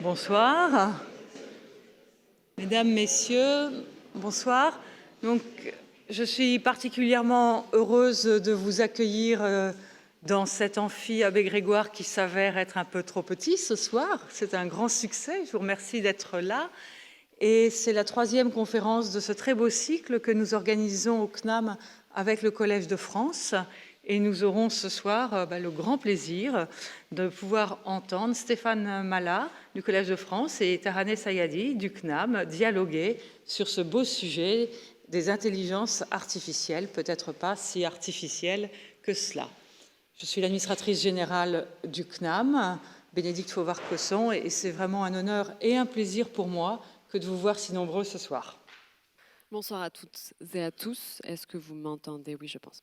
Bonsoir. Mesdames, Messieurs, bonsoir. Donc, je suis particulièrement heureuse de vous accueillir dans cet amphi Abbé Grégoire qui s'avère être un peu trop petit ce soir. C'est un grand succès. Je vous remercie d'être là. Et c'est la troisième conférence de ce très beau cycle que nous organisons au CNAM avec le Collège de France. Et nous aurons ce soir le grand plaisir de pouvoir entendre Stéphane Mala du Collège de France et Taraneh Sayadi du CNAM dialoguer sur ce beau sujet des intelligences artificielles, peut-être pas si artificielles que cela. Je suis l'administratrice générale du CNAM, Bénédicte Fauvard-Cosson, et c'est vraiment un honneur et un plaisir pour moi que de vous voir si nombreux ce soir. Bonsoir à toutes et à tous. Est-ce que vous m'entendez? Oui, je pense.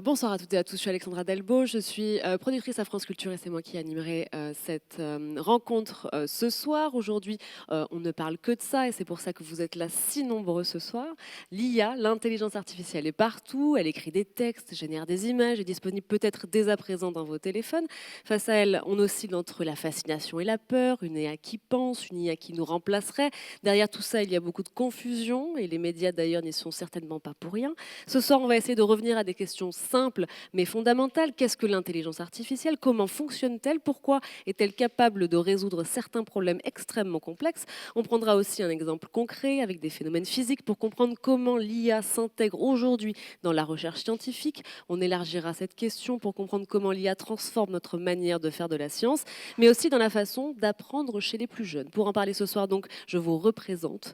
Bonsoir à toutes et à tous. Je suis Alexandra Delbo. Je suis productrice à France Culture et c'est moi qui animerai cette rencontre ce soir. Aujourd'hui, on ne parle que de ça et c'est pour ça que vous êtes là si nombreux ce soir. L'IA, l'intelligence artificielle, est partout. Elle écrit des textes, génère des images, est disponible peut-être dès à présent dans vos téléphones. Face à elle, on oscille entre la fascination et la peur, une IA qui pense, une IA qui nous remplacerait. Derrière tout ça, il y a beaucoup de confusion et les médias d'ailleurs n'y sont certainement pas pour rien. Ce soir, on va essayer de revenir à des questions simples mais fondamentales. Qu'est-ce que l'intelligence artificielle? Comment fonctionne-t-elle? Pourquoi est-elle capable de résoudre certains problèmes extrêmement complexes? On prendra aussi un exemple concret avec des phénomènes physiques pour comprendre comment l'IA s'intègre aujourd'hui dans la recherche scientifique. On élargira cette question pour comprendre comment l'IA transforme notre manière de faire de la science, mais aussi dans la façon d'apprendre chez les plus jeunes. Pour en parler ce soir, donc, je vous représente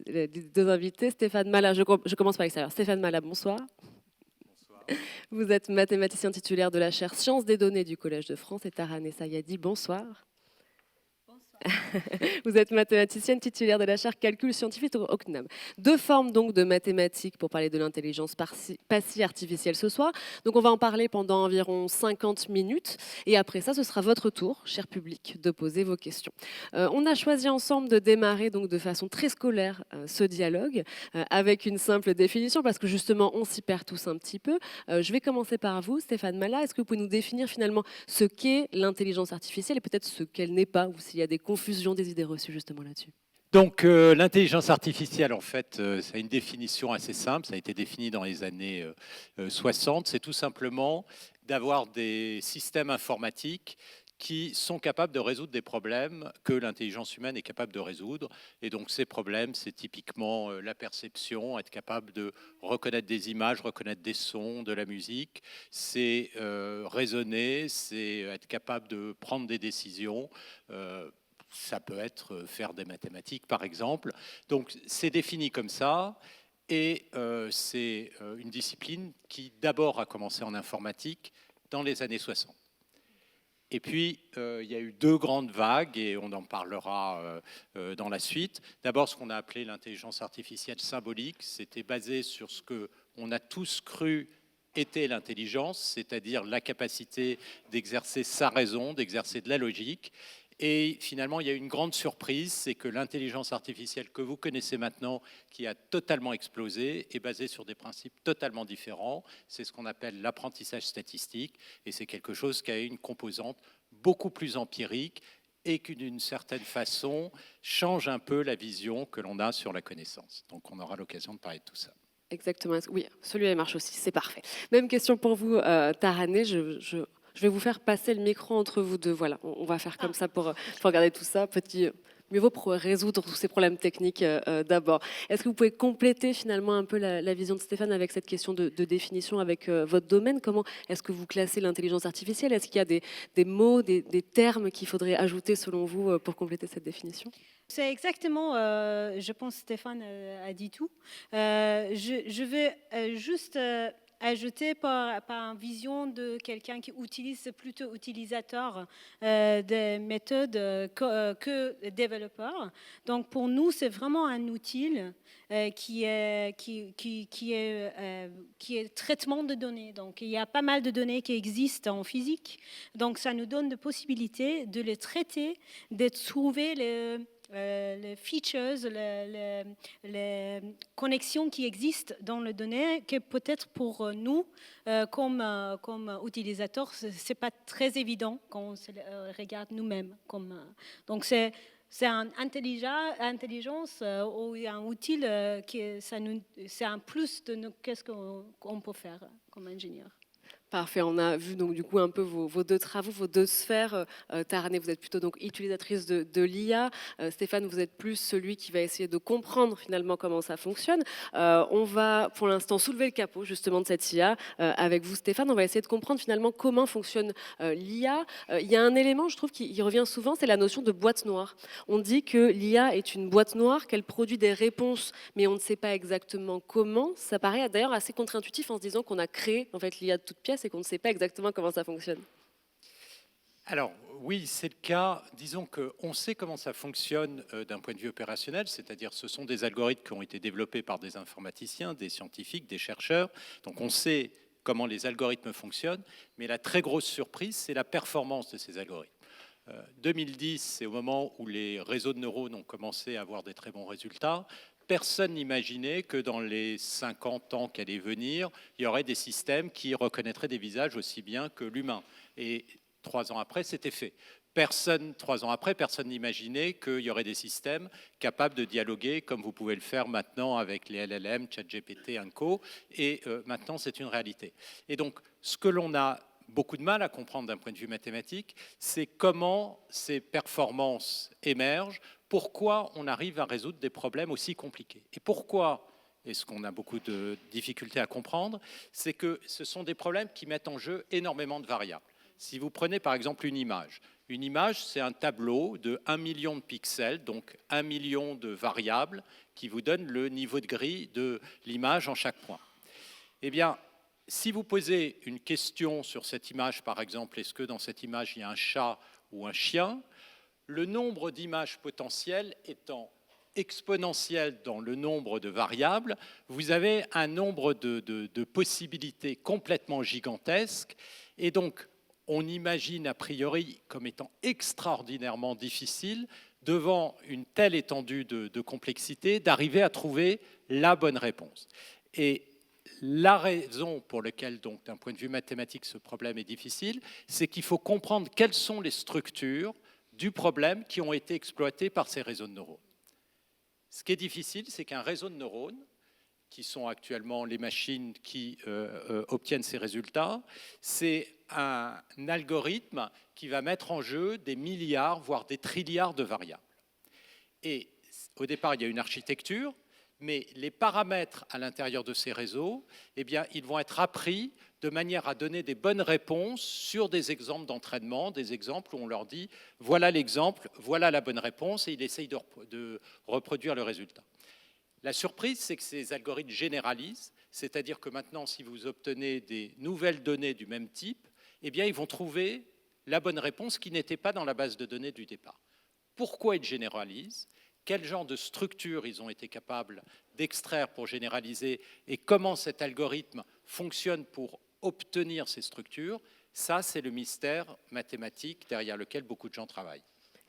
les deux invités. Stéphane Mala, je commence par l'extérieur. Stéphane Mala, bonsoir. Bonsoir. Vous êtes mathématicien titulaire de la chaire Sciences des données du Collège de France et Taraneh Sayadi, bonsoir. Vous êtes mathématicienne titulaire de la chaire Calcul scientifique au CNAM. Deux formes donc de mathématiques pour parler de l'intelligence passive artificielle ce soir. Donc on va en parler pendant environ 50 minutes. Et après ça, ce sera votre tour, cher public, de poser vos questions. On a choisi ensemble de démarrer donc de façon très scolaire ce dialogue avec une simple définition parce que justement on s'y perd tous un petit peu. Je vais commencer par vous, Stéphane Mala. Est-ce que vous pouvez nous définir finalement ce qu'est l'intelligence artificielle et peut-être ce qu'elle n'est pas ou s'il y a des confusion des idées reçues justement là-dessus? Donc l'intelligence artificielle, en fait, ça a une définition assez simple, ça a été défini dans les années 60, c'est tout simplement d'avoir des systèmes informatiques qui sont capables de résoudre des problèmes que l'intelligence humaine est capable de résoudre. Et donc ces problèmes, c'est typiquement la perception, être capable de reconnaître des images, reconnaître des sons, de la musique, c'est raisonner, c'est être capable de prendre des décisions. Ça peut être faire des mathématiques, par exemple. Donc, c'est défini comme ça. Et c'est une discipline qui, d'abord, a commencé en informatique dans les années 60. Et puis, il y a eu deux grandes vagues, et on en parlera dans la suite. D'abord, ce qu'on a appelé l'intelligence artificielle symbolique. C'était basé sur ce qu'on a tous cru était l'intelligence, c'est-à-dire la capacité d'exercer sa raison, d'exercer de la logique. Et finalement, il y a une grande surprise, c'est que l'intelligence artificielle que vous connaissez maintenant, qui a totalement explosé, est basée sur des principes totalement différents. C'est ce qu'on appelle l'apprentissage statistique, et c'est quelque chose qui a une composante beaucoup plus empirique et qui, d'une certaine façon, change un peu la vision que l'on a sur la connaissance. Donc, on aura l'occasion de parler de tout ça. Exactement. Oui, celui-là marche aussi, c'est parfait. Même question pour vous, Taraneh. Je vais vous faire passer le micro entre vous deux. Voilà, on va faire comme ça pour regarder tout ça. Mieux vaut pour résoudre tous ces problèmes techniques d'abord. Est-ce que vous pouvez compléter finalement un peu la vision de Stéphane avec cette question de définition avec votre domaine? Comment est-ce que vous classez l'intelligence artificielle? Est-ce qu'il y a des mots, des termes qu'il faudrait ajouter selon vous pour compléter cette définition? C'est exactement, je pense Stéphane a dit tout. Je vais juste ajouter par une vision de quelqu'un qui utilise plutôt utilisateur des méthodes que développeur. Donc pour nous, c'est vraiment un outil qui est traitement de données. Donc il y a pas mal de données qui existent en physique. Donc ça nous donne la possibilité de les traiter, de trouver les features, les connexions qui existent dans les données que peut-être pour nous, comme utilisateurs, ce n'est pas très évident quand on se regarde nous-mêmes. Donc c'est une intelligence ou un outil c'est un plus de qu'est-ce qu'on peut faire comme ingénieur. Parfait, on a vu donc du coup un peu vos deux travaux, vos deux sphères. Taraneh, vous êtes plutôt donc utilisatrice de l'IA. Stéphane, vous êtes plus celui qui va essayer de comprendre finalement comment ça fonctionne. On va pour l'instant soulever le capot justement de cette IA avec vous Stéphane. On va essayer de comprendre finalement comment fonctionne l'IA. Il y a un élément, je trouve, qui revient souvent, c'est la notion de boîte noire. On dit que l'IA est une boîte noire, qu'elle produit des réponses, mais on ne sait pas exactement comment. Ça paraît d'ailleurs assez contre-intuitif en se disant qu'on a créé en fait l'IA de toutes pièces et qu'on ne sait pas exactement comment ça fonctionne. Alors oui, c'est le cas. Disons qu'on sait comment ça fonctionne d'un point de vue opérationnel, c'est-à-dire ce sont des algorithmes qui ont été développés par des informaticiens, des scientifiques, des chercheurs. Donc on sait comment les algorithmes fonctionnent, mais la très grosse surprise, c'est la performance de ces algorithmes. 2010, c'est au moment où les réseaux de neurones ont commencé à avoir des très bons résultats. Personne n'imaginait que dans les 50 ans qu'allaient venir, il y aurait des systèmes qui reconnaîtraient des visages aussi bien que l'humain. Et 3 ans après, c'était fait. 3 ans après, personne n'imaginait qu'il y aurait des systèmes capables de dialoguer comme vous pouvez le faire maintenant avec les LLM, ChatGPT, Co. Et maintenant, c'est une réalité. Et donc, ce que l'on a beaucoup de mal à comprendre d'un point de vue mathématique, c'est comment ces performances émergent, pourquoi on arrive à résoudre des problèmes aussi compliqués. Et pourquoi, et ce qu'on a beaucoup de difficultés à comprendre, c'est que ce sont des problèmes qui mettent en jeu énormément de variables. Si vous prenez par exemple une image, c'est un tableau de 1 million de pixels, donc 1 million de variables, qui vous donne le niveau de gris de l'image en chaque point. Eh bien, si vous posez une question sur cette image, par exemple, est-ce que dans cette image il y a un chat ou un chien, le nombre d'images potentielles étant exponentiel dans le nombre de variables, vous avez un nombre de possibilités complètement gigantesques. Et donc, on imagine a priori comme étant extraordinairement difficile, devant une telle étendue de complexité, d'arriver à trouver la bonne réponse. Et la raison pour laquelle, donc, d'un point de vue mathématique, ce problème est difficile, c'est qu'il faut comprendre quelles sont les structures du problème qui ont été exploitées par ces réseaux de neurones. Ce qui est difficile, c'est qu'un réseau de neurones, qui sont actuellement les machines qui obtiennent ces résultats, c'est un algorithme qui va mettre en jeu des milliards, voire des trilliards de variables. Et au départ, il y a une architecture, mais les paramètres à l'intérieur de ces réseaux, eh bien, ils vont être appris de manière à donner des bonnes réponses sur des exemples d'entraînement, des exemples où on leur dit « voilà l'exemple, voilà la bonne réponse » et ils essayent de reproduire le résultat. La surprise, c'est que ces algorithmes généralisent, c'est-à-dire que maintenant, si vous obtenez des nouvelles données du même type, eh bien, ils vont trouver la bonne réponse qui n'était pas dans la base de données du départ. Pourquoi ils généralisent ? Quel genre de structure ils ont été capables d'extraire pour généraliser et comment cet algorithme fonctionne pour obtenir ces structures, ça, c'est le mystère mathématique derrière lequel beaucoup de gens travaillent.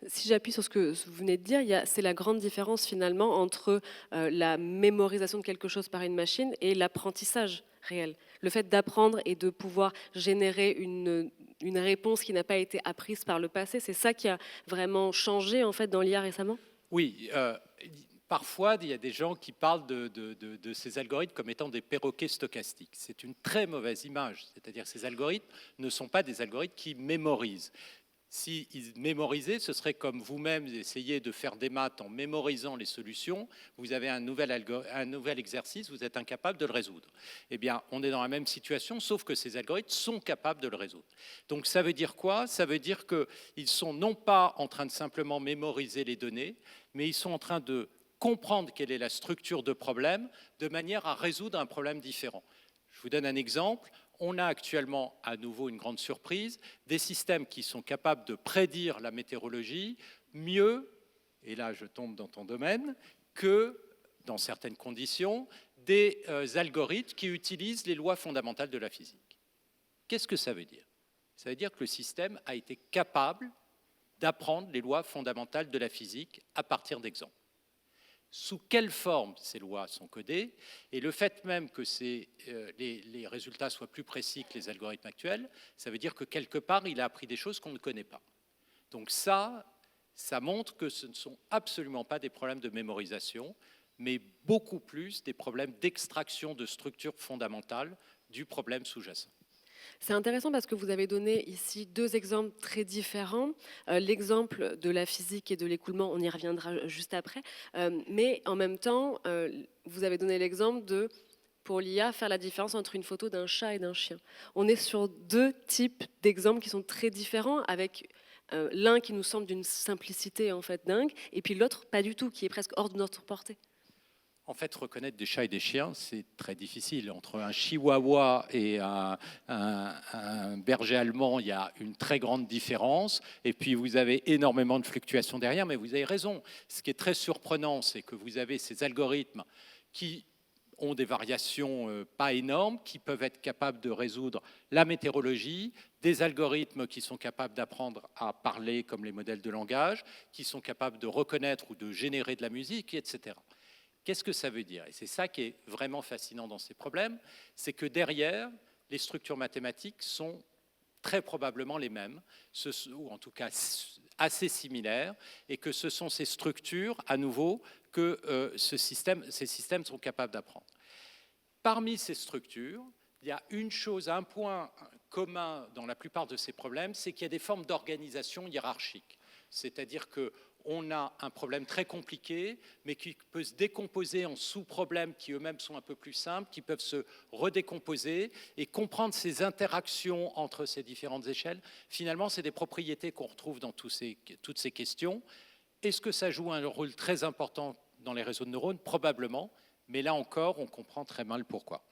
Si j'appuie sur ce que vous venez de dire, c'est la grande différence finalement entre la mémorisation de quelque chose par une machine et l'apprentissage réel. Le fait d'apprendre et de pouvoir générer une réponse qui n'a pas été apprise par le passé, c'est ça qui a vraiment changé en fait dans l'IA récemment ? Oui, parfois il y a des gens qui parlent de ces algorithmes comme étant des perroquets stochastiques. C'est une très mauvaise image, c'est-à-dire que ces algorithmes ne sont pas des algorithmes qui mémorisent. S'ils mémorisaient, ce serait comme vous-même essayez de faire des maths en mémorisant les solutions, vous avez un nouvel exercice, vous êtes incapable de le résoudre. Eh bien, on est dans la même situation, sauf que ces algorithmes sont capables de le résoudre. Donc ça veut dire quoi ? Ça veut dire qu'ils sont non pas en train de simplement mémoriser les données, mais ils sont en train de comprendre quelle est la structure de problème de manière à résoudre un problème différent. Je vous donne un exemple. On a actuellement, à nouveau une grande surprise, des systèmes qui sont capables de prédire la météorologie mieux, et là je tombe dans ton domaine, que, dans certaines conditions, des algorithmes qui utilisent les lois fondamentales de la physique. Qu'est-ce que ça veut dire ? Ça veut dire que le système a été capable d'apprendre les lois fondamentales de la physique à partir d'exemples. Sous quelle forme ces lois sont codées, et le fait même que les résultats soient plus précis que les algorithmes actuels, ça veut dire que quelque part, il a appris des choses qu'on ne connaît pas. Donc ça montre que ce ne sont absolument pas des problèmes de mémorisation, mais beaucoup plus des problèmes d'extraction de structures fondamentales du problème sous-jacent. C'est intéressant parce que vous avez donné ici deux exemples très différents. L'exemple de la physique et de l'écoulement, on y reviendra juste après. Mais en même temps, vous avez donné l'exemple de, pour l'IA, faire la différence entre une photo d'un chat et d'un chien. On est sur deux types d'exemples qui sont très différents, avec l'un qui nous semble d'une simplicité en fait dingue, et puis l'autre pas du tout, qui est presque hors de notre portée. En fait, reconnaître des chats et des chiens, c'est très difficile. Entre un chihuahua et un berger allemand, il y a une très grande différence. Et puis, vous avez énormément de fluctuations derrière, mais vous avez raison. Ce qui est très surprenant, c'est que vous avez ces algorithmes qui ont des variations pas énormes, qui peuvent être capables de résoudre la météorologie, des algorithmes qui sont capables d'apprendre à parler comme les modèles de langage, qui sont capables de reconnaître ou de générer de la musique, etc. Qu'est-ce que ça veut dire? Et c'est ça qui est vraiment fascinant dans ces problèmes, c'est que derrière, les structures mathématiques sont très probablement les mêmes, ou en tout cas assez similaires, et que ce sont ces structures, à nouveau, que ces systèmes sont capables d'apprendre. Parmi ces structures, il y a une chose, un point commun dans la plupart de ces problèmes, c'est qu'il y a des formes d'organisation hiérarchique. C'est-à-dire qu'on a un problème très compliqué, mais qui peut se décomposer en sous-problèmes qui eux-mêmes sont un peu plus simples, qui peuvent se redécomposer, et comprendre ces interactions entre ces différentes échelles. Finalement, c'est des propriétés qu'on retrouve dans toutes ces questions. Est-ce que ça joue un rôle très important dans les réseaux de neurones? Probablement, mais là encore, on comprend très mal pourquoi.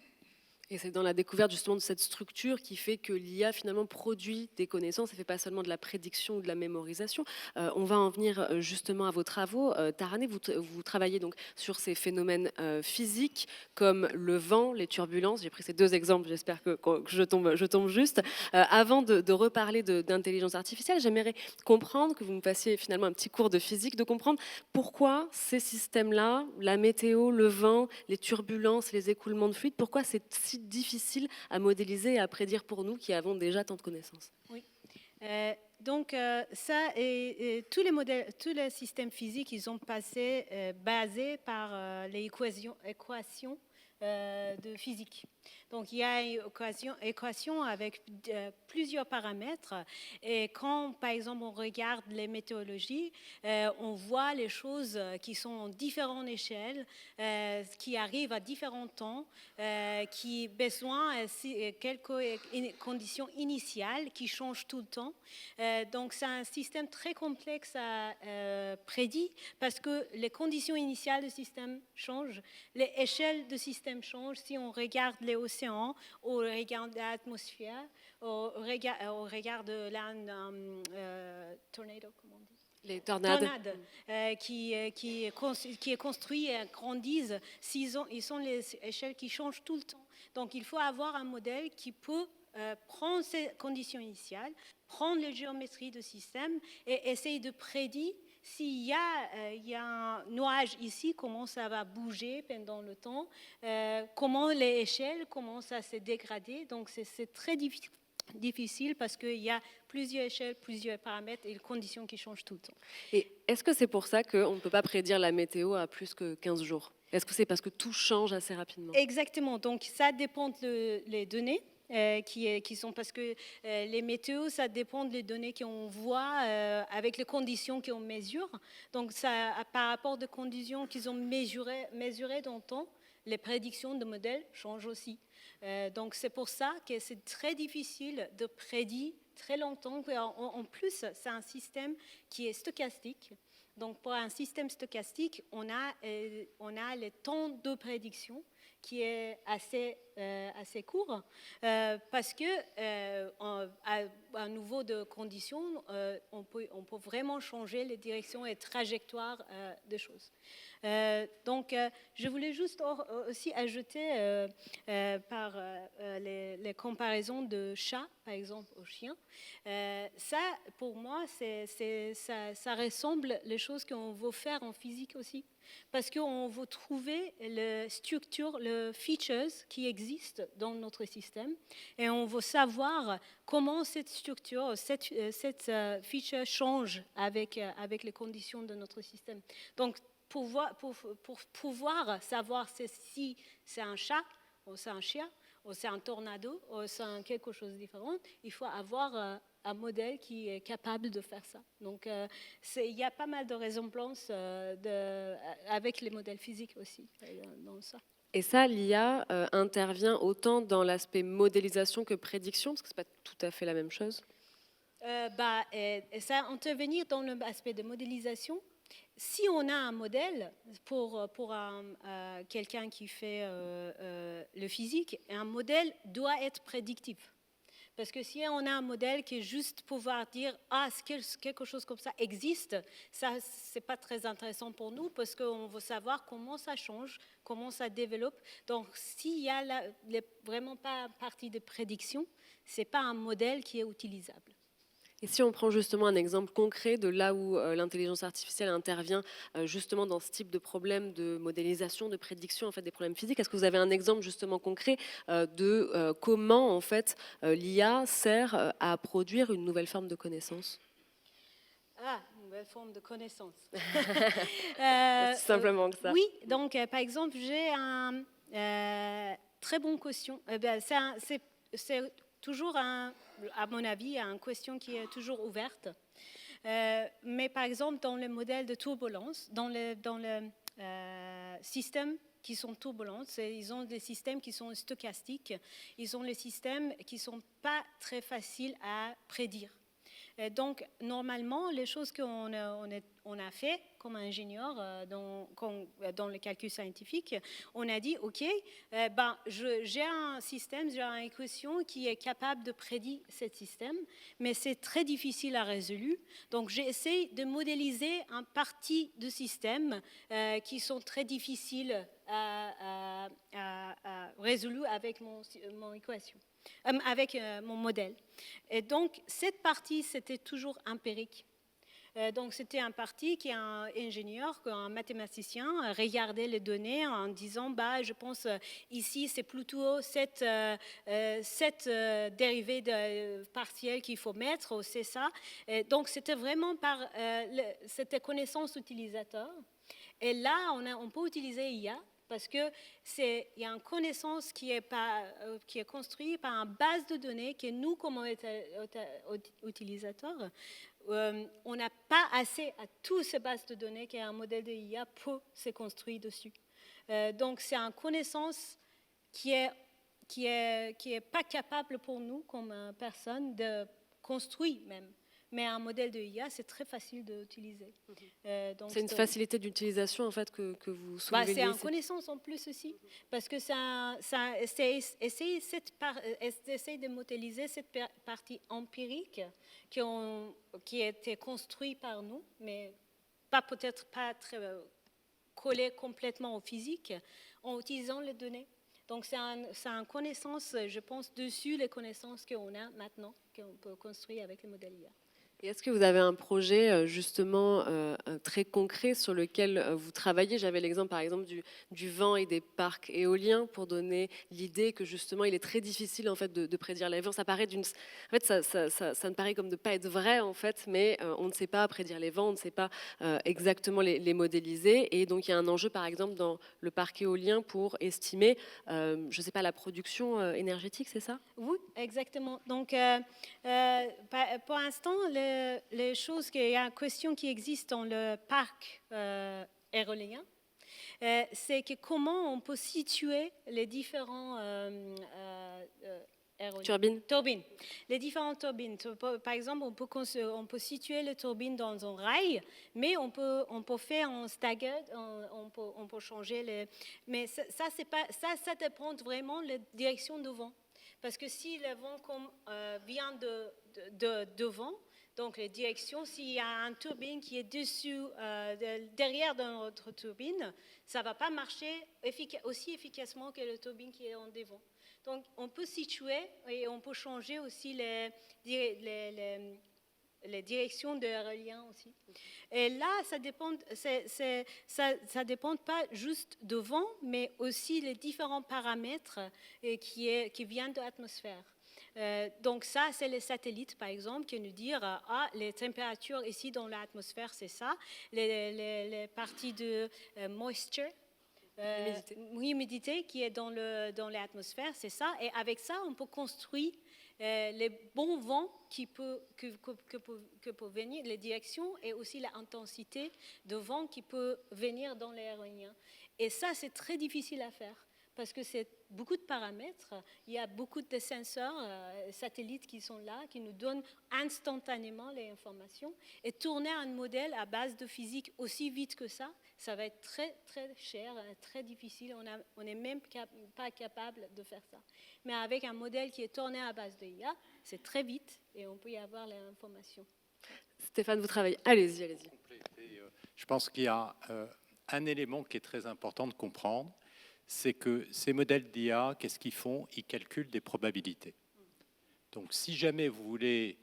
Et c'est dans la découverte justement de cette structure qui fait que l'IA finalement produit des connaissances et fait pas seulement de la prédiction ou de la mémorisation. On va en venir justement à vos travaux. Tarané, vous travaillez donc sur ces phénomènes physiques comme le vent, les turbulences. J'ai pris ces deux exemples, j'espère que je tombe juste. Avant de reparler d'intelligence artificielle, j'aimerais comprendre, que vous me fassiez finalement un petit cours de physique, de comprendre pourquoi ces systèmes-là, la météo, le vent, les turbulences, les écoulements de fluide, pourquoi c'est si difficile à modéliser et à prédire pour nous qui avons déjà tant de connaissances. Oui. Donc ça et tous les modèles, tous les systèmes physiques, ils ont passé basés par les équations de physique. Donc il y a une équation avec plusieurs paramètres, et quand par exemple on regarde les météorologies, on voit les choses qui sont en différentes échelles, qui arrivent à différents temps, qui ont besoin de quelques conditions initiales qui changent tout le temps. Donc c'est un système très complexe à prédire, parce que les conditions initiales du système changent, les échelles du système changent. Si on regarde les océans, on regarde l'atmosphère, on regarde la tornado, comment on dit? Les tornades. Qui est construit et grandissent, ils sont les échelles qui changent tout le temps. Donc il faut avoir un modèle qui peut prendre ces conditions initiales, prendre les géométries du système et essayer de prédire s'il y a un nuage ici, comment ça va bouger pendant le temps, comment les échelles commencent à se dégrader. Donc c'est très difficile parce qu'il y a plusieurs échelles, plusieurs paramètres et les conditions qui changent tout le temps. Et est-ce que c'est pour ça qu'on ne peut pas prédire la météo à plus que 15 jours? Est-ce que c'est parce que tout change assez rapidement? Exactement. Donc ça dépend des données. Qui sont, parce que les météos, ça dépend des données qu'on voit avec les conditions qu'on mesure. Donc, ça, par rapport aux conditions qu'ils ont mesurées dans le temps, les prédictions de modèles changent aussi. Donc, c'est pour ça que c'est très difficile de prédire très longtemps. En plus, c'est un système qui est stochastique. Donc, pour un système stochastique, on a les temps de prédiction. qui est assez court parce que à nouveau de conditions, on peut vraiment changer les directions et trajectoires des choses. Donc, je voulais juste aussi ajouter par les comparaisons de chat, par exemple, au chien. Ça, pour moi, ça ressemble les choses qu'on veut faire en physique aussi. Parce qu'on veut trouver les structures, les features qui existent dans notre système et on veut savoir comment cette structure, cette feature change avec les conditions de notre système. Donc, pour pouvoir savoir si c'est un chat ou c'est un chien ou c'est un tornado ou c'est quelque chose de différent, il faut avoir un modèle qui est capable de faire ça. Donc, il y a pas mal de ressemblances avec les modèles physiques aussi dans ça. Et ça, l'IA intervient autant dans l'aspect modélisation que prédiction, parce que ce n'est pas tout à fait la même chose. Et ça intervenir dans l'aspect de modélisation. Si on a un modèle pour quelqu'un qui fait le physique, un modèle doit être prédictif. Parce que si on a un modèle qui est juste pouvoir dire quelque chose comme ça existe, ça c'est pas très intéressant pour nous parce qu'on veut savoir comment ça change, comment ça développe. Donc s'il y a vraiment pas partie de prédiction, c'est pas un modèle qui est utilisable. Et si on prend justement un exemple concret de là où l'intelligence artificielle intervient justement dans ce type de problème de modélisation, de prédiction en fait des problèmes physiques, est-ce que vous avez un exemple justement concret de comment en fait l'IA sert à produire une nouvelle forme de connaissance? Une nouvelle forme de connaissance. C'est simplement que ça. Oui, donc par exemple, j'ai un très bonne question. C'est toujours, à mon avis, une question qui est toujours ouverte. Mais par exemple, dans le modèle de turbulence, dans le système qui sont turbulents, ils ont des systèmes qui sont stochastiques, ils ont les systèmes qui ne sont pas très faciles à prédire. Donc, normalement, les choses qu'on a fait comme ingénieur dans le calcul scientifique, on a dit, OK, j'ai un système, j'ai une équation qui est capable de prédire ce système, mais c'est très difficile à résoudre. Donc, j'essaie de modéliser une partie du système qui sont très difficiles à résoudre avec mon équation. Avec mon modèle. Et donc, cette partie, c'était toujours empirique. Donc, c'était un parti qui est un ingénieur, un mathématicien, regardait les données en disant, je pense ici, c'est plutôt cette dérivée partielle qu'il faut mettre, ou c'est ça. Et donc, c'était vraiment par cette connaissance utilisateur. Et là, on peut utiliser IA. Parce qu'il y a une connaissance qui est construite par une base de données que nous, comme utilisateurs, on n'a pas assez à toutes ces bases de données qu'un modèle de IA peut se construire dessus. Donc, c'est une connaissance qui est pas capable pour nous, comme personne, de construire même. Mais un modèle de IA, c'est très facile d'utiliser. C'est une facilité d'utilisation en fait que vous soulevez. C'est une connaissance en plus aussi, parce que ça essaye de modéliser cette partie empirique qui a été construite par nous, mais peut-être pas très collée complètement au physique, en utilisant les données. Donc c'est une connaissance, je pense, dessus les connaissances qu'on a maintenant, qu'on peut construire avec les modèles IA. Et est-ce que vous avez un projet justement très concret sur lequel vous travaillez? J'avais l'exemple par exemple du vent et des parcs éoliens pour donner l'idée que justement il est très difficile en fait de prédire les vents. Ça paraît en fait ça ne paraît comme de pas être vrai en fait, mais on ne sait pas prédire les vents, on ne sait pas exactement les modéliser. Et donc il y a un enjeu par exemple dans le parc éolien pour estimer, je sais pas, la production énergétique, c'est ça? Oui, exactement. Donc pour l'instant, les choses il y a une question qui existe dans le parc éolien, c'est que comment on peut situer les différents Turbine. Turbines. Les différentes turbines. Par exemple, on peut situer les turbines dans un rail, mais on peut faire en stagger, on peut changer les... Mais ça dépend vraiment de la direction de vent. Parce que si le vent vient de devant, donc les directions, s'il y a une turbine qui est derrière notre turbine, ça ne va pas marcher aussi efficacement que la turbine qui est en devant. Donc on peut situer et on peut changer aussi les directions de reliant aussi. Et là, ça dépend pas juste de vent, mais aussi les différents paramètres qui viennent de l'atmosphère. Donc ça, c'est les satellites, par exemple, qui nous disent les températures ici dans l'atmosphère, c'est ça. Les parties de moisture, humidité qui est dans l'atmosphère, c'est ça. Et avec ça, on peut construire les bons vents que peut venir, les directions et aussi l'intensité de vent qui peut venir dans l'aérien. Et ça, c'est très difficile à faire. Parce que c'est beaucoup de paramètres, il y a beaucoup de senseurs, satellites qui sont là, qui nous donnent instantanément les informations. Et tourner un modèle à base de physique aussi vite que ça va être très, très cher, très difficile. On n'est même pas capable de faire ça. Mais avec un modèle qui est tourné à base de IA, c'est très vite et on peut y avoir les informations. Stéphane, vous travaillez. Allez-y. Je pense qu'il y a un élément qui est très important de comprendre. C'est que ces modèles d'IA, qu'est-ce qu'ils font? Ils calculent des probabilités. Donc, si jamais vous voulez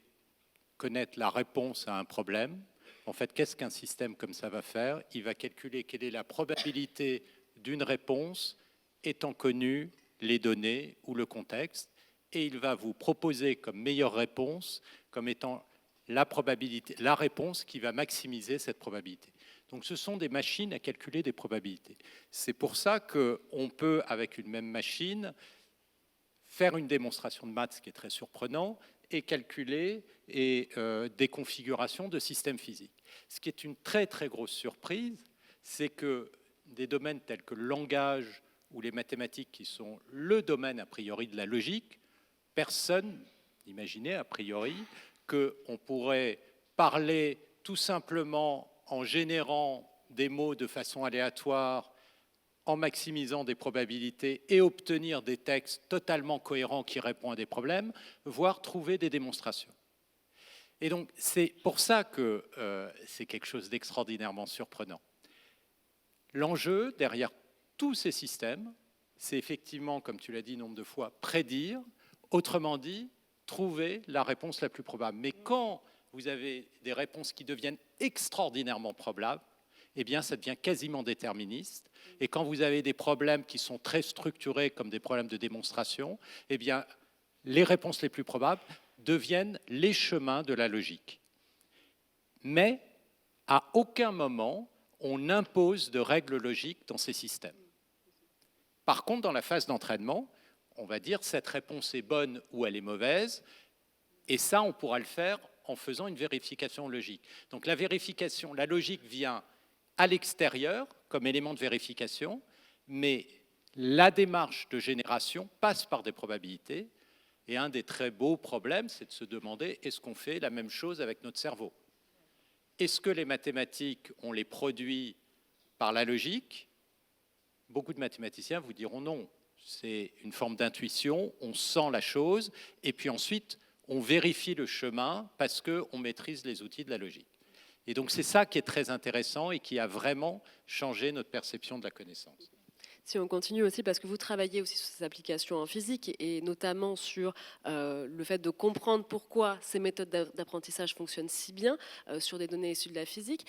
connaître la réponse à un problème, en fait, qu'est-ce qu'un système comme ça va faire? Il va calculer quelle est la probabilité d'une réponse étant connu les données ou le contexte, et il va vous proposer comme meilleure réponse, comme étant la réponse qui va maximiser cette probabilité. Donc ce sont des machines à calculer des probabilités. C'est pour ça qu'on peut, avec une même machine, faire une démonstration de maths, ce qui est très surprenant, et calculer des configurations de systèmes physiques. Ce qui est une très très grosse surprise, c'est que des domaines tels que le langage ou les mathématiques, qui sont le domaine a priori de la logique, personne n'imaginait a priori qu'on pourrait parler tout simplement en générant des mots de façon aléatoire, en maximisant des probabilités et obtenir des textes totalement cohérents qui répondent à des problèmes, voire trouver des démonstrations. Et donc, c'est pour ça que c'est quelque chose d'extraordinairement surprenant. L'enjeu derrière tous ces systèmes, c'est effectivement, comme tu l'as dit nombre de fois, prédire, autrement dit, trouver la réponse la plus probable. Mais quand vous avez des réponses qui deviennent extraordinairement probables, eh bien, ça devient quasiment déterministe. Et quand vous avez des problèmes qui sont très structurés, comme des problèmes de démonstration, eh bien, les réponses les plus probables deviennent les chemins de la logique. Mais, à aucun moment, on impose de règles logiques dans ces systèmes. Par contre, dans la phase d'entraînement, on va dire cette réponse est bonne ou elle est mauvaise, et ça, on pourra le faire en faisant une vérification logique. Donc la vérification, la logique vient à l'extérieur comme élément de vérification, mais la démarche de génération passe par des probabilités. Et un des très beaux problèmes, c'est de se demander, est-ce qu'on fait la même chose avec notre cerveau? Est-ce que les mathématiques, on les produit par la logique? Beaucoup de mathématiciens vous diront non. C'est une forme d'intuition, on sent la chose, et puis ensuite, on vérifie le chemin parce qu'on maîtrise les outils de la logique. Et donc c'est ça qui est très intéressant et qui a vraiment changé notre perception de la connaissance. Si on continue aussi, parce que vous travaillez aussi sur ces applications en physique et notamment sur le fait de comprendre pourquoi ces méthodes d'apprentissage fonctionnent si bien sur des données issues de la physique,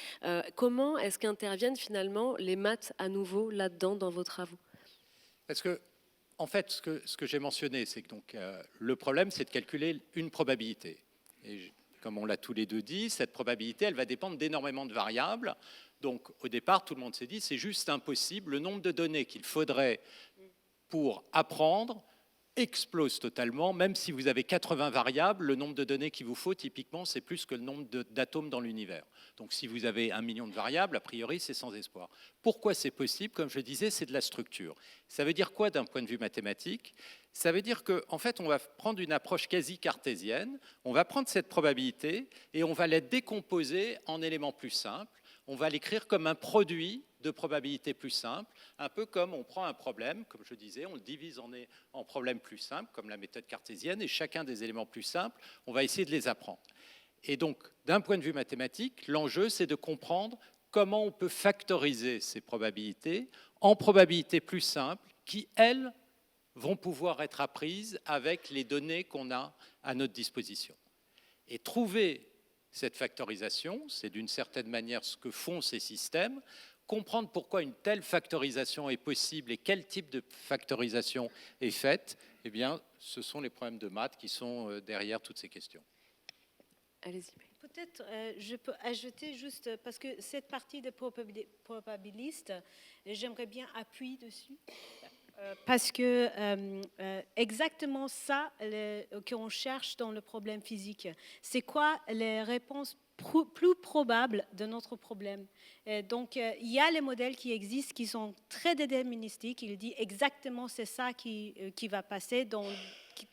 comment est-ce qu'interviennent finalement les maths à nouveau là-dedans dans vos travaux? Parce que en fait, ce que j'ai mentionné, c'est que donc, le problème, c'est de calculer une probabilité. Et comme on l'a tous les deux dit, cette probabilité, elle va dépendre d'énormément de variables. Donc, au départ, tout le monde s'est dit, c'est juste impossible. Le nombre de données qu'il faudrait pour apprendre explose totalement. Même si vous avez 80 variables, le nombre de données qu'il vous faut, typiquement, c'est plus que le nombre d'atomes dans l'univers. Donc si vous avez 1 million de variables, a priori, c'est sans espoir. Pourquoi c'est possible? Comme je disais, c'est de la structure. Ça veut dire quoi d'un point de vue mathématique? Ça veut dire qu'en fait, on va prendre une approche quasi cartésienne, on va prendre cette probabilité et on va la décomposer en éléments plus simples. On va l'écrire comme un produit de probabilités plus simples, un peu comme on prend un problème, comme je disais, on le divise en problèmes plus simples, comme la méthode cartésienne, et chacun des éléments plus simples, on va essayer de les apprendre. Et donc, d'un point de vue mathématique, l'enjeu, c'est de comprendre comment on peut factoriser ces probabilités en probabilités plus simples qui, elles, vont pouvoir être apprises avec les données qu'on a à notre disposition. Et trouver cette factorisation, c'est d'une certaine manière ce que font ces systèmes. Comprendre pourquoi une telle factorisation est possible et quel type de factorisation est faite, eh bien, ce sont les problèmes de maths qui sont derrière toutes ces questions. Allez-y. Peut-être je peux ajouter juste, parce que cette partie de probabiliste, j'aimerais bien appuyer dessus. Parce que exactement ça qu'on cherche dans le problème physique, c'est quoi les réponses plus probables de notre problème. Donc, il y a les modèles qui existent qui sont très déterministiques. Il dit exactement c'est ça qui va passer dans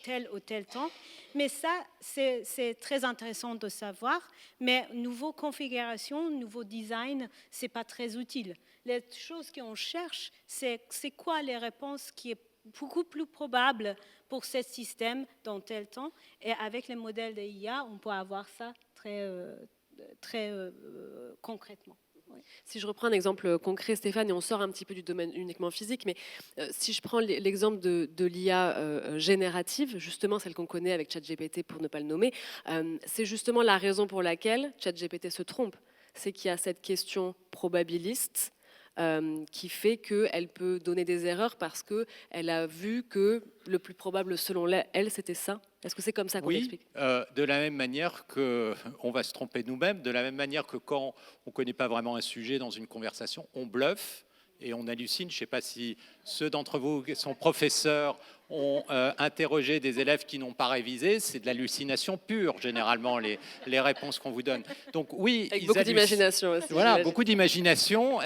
tel ou tel temps. Mais ça, c'est très intéressant de savoir. Mais nouveau configuration, nouveau design, c'est pas très utile. Les choses qu'on cherche, c'est quoi les réponses qui est beaucoup plus probable pour ce système dans tel temps. Et avec les modèles de IA, on peut avoir ça très concrètement. Oui. Si je reprends un exemple concret, Stéphane, et on sort un petit peu du domaine uniquement physique, mais si je prends l'exemple de l'IA générative, justement celle qu'on connaît avec ChatGPT pour ne pas le nommer, c'est justement la raison pour laquelle ChatGPT se trompe. C'est qu'il y a cette question probabiliste qui fait qu'elle peut donner des erreurs parce qu'elle a vu que le plus probable selon elle, c'était ça. Est-ce que c'est comme ça qu'on l'explique? De la même manière qu'on va se tromper nous-mêmes, de la même manière que quand on ne connaît pas vraiment un sujet dans une conversation, on bluffe et on hallucine. Je ne sais pas si ceux d'entre vous qui sont professeurs ont interrogé des élèves qui n'ont pas révisé. C'est de l'hallucination pure, généralement, les réponses qu'on vous donne. Donc oui, avec beaucoup d'imagination aussi. Voilà, beaucoup d'imagination,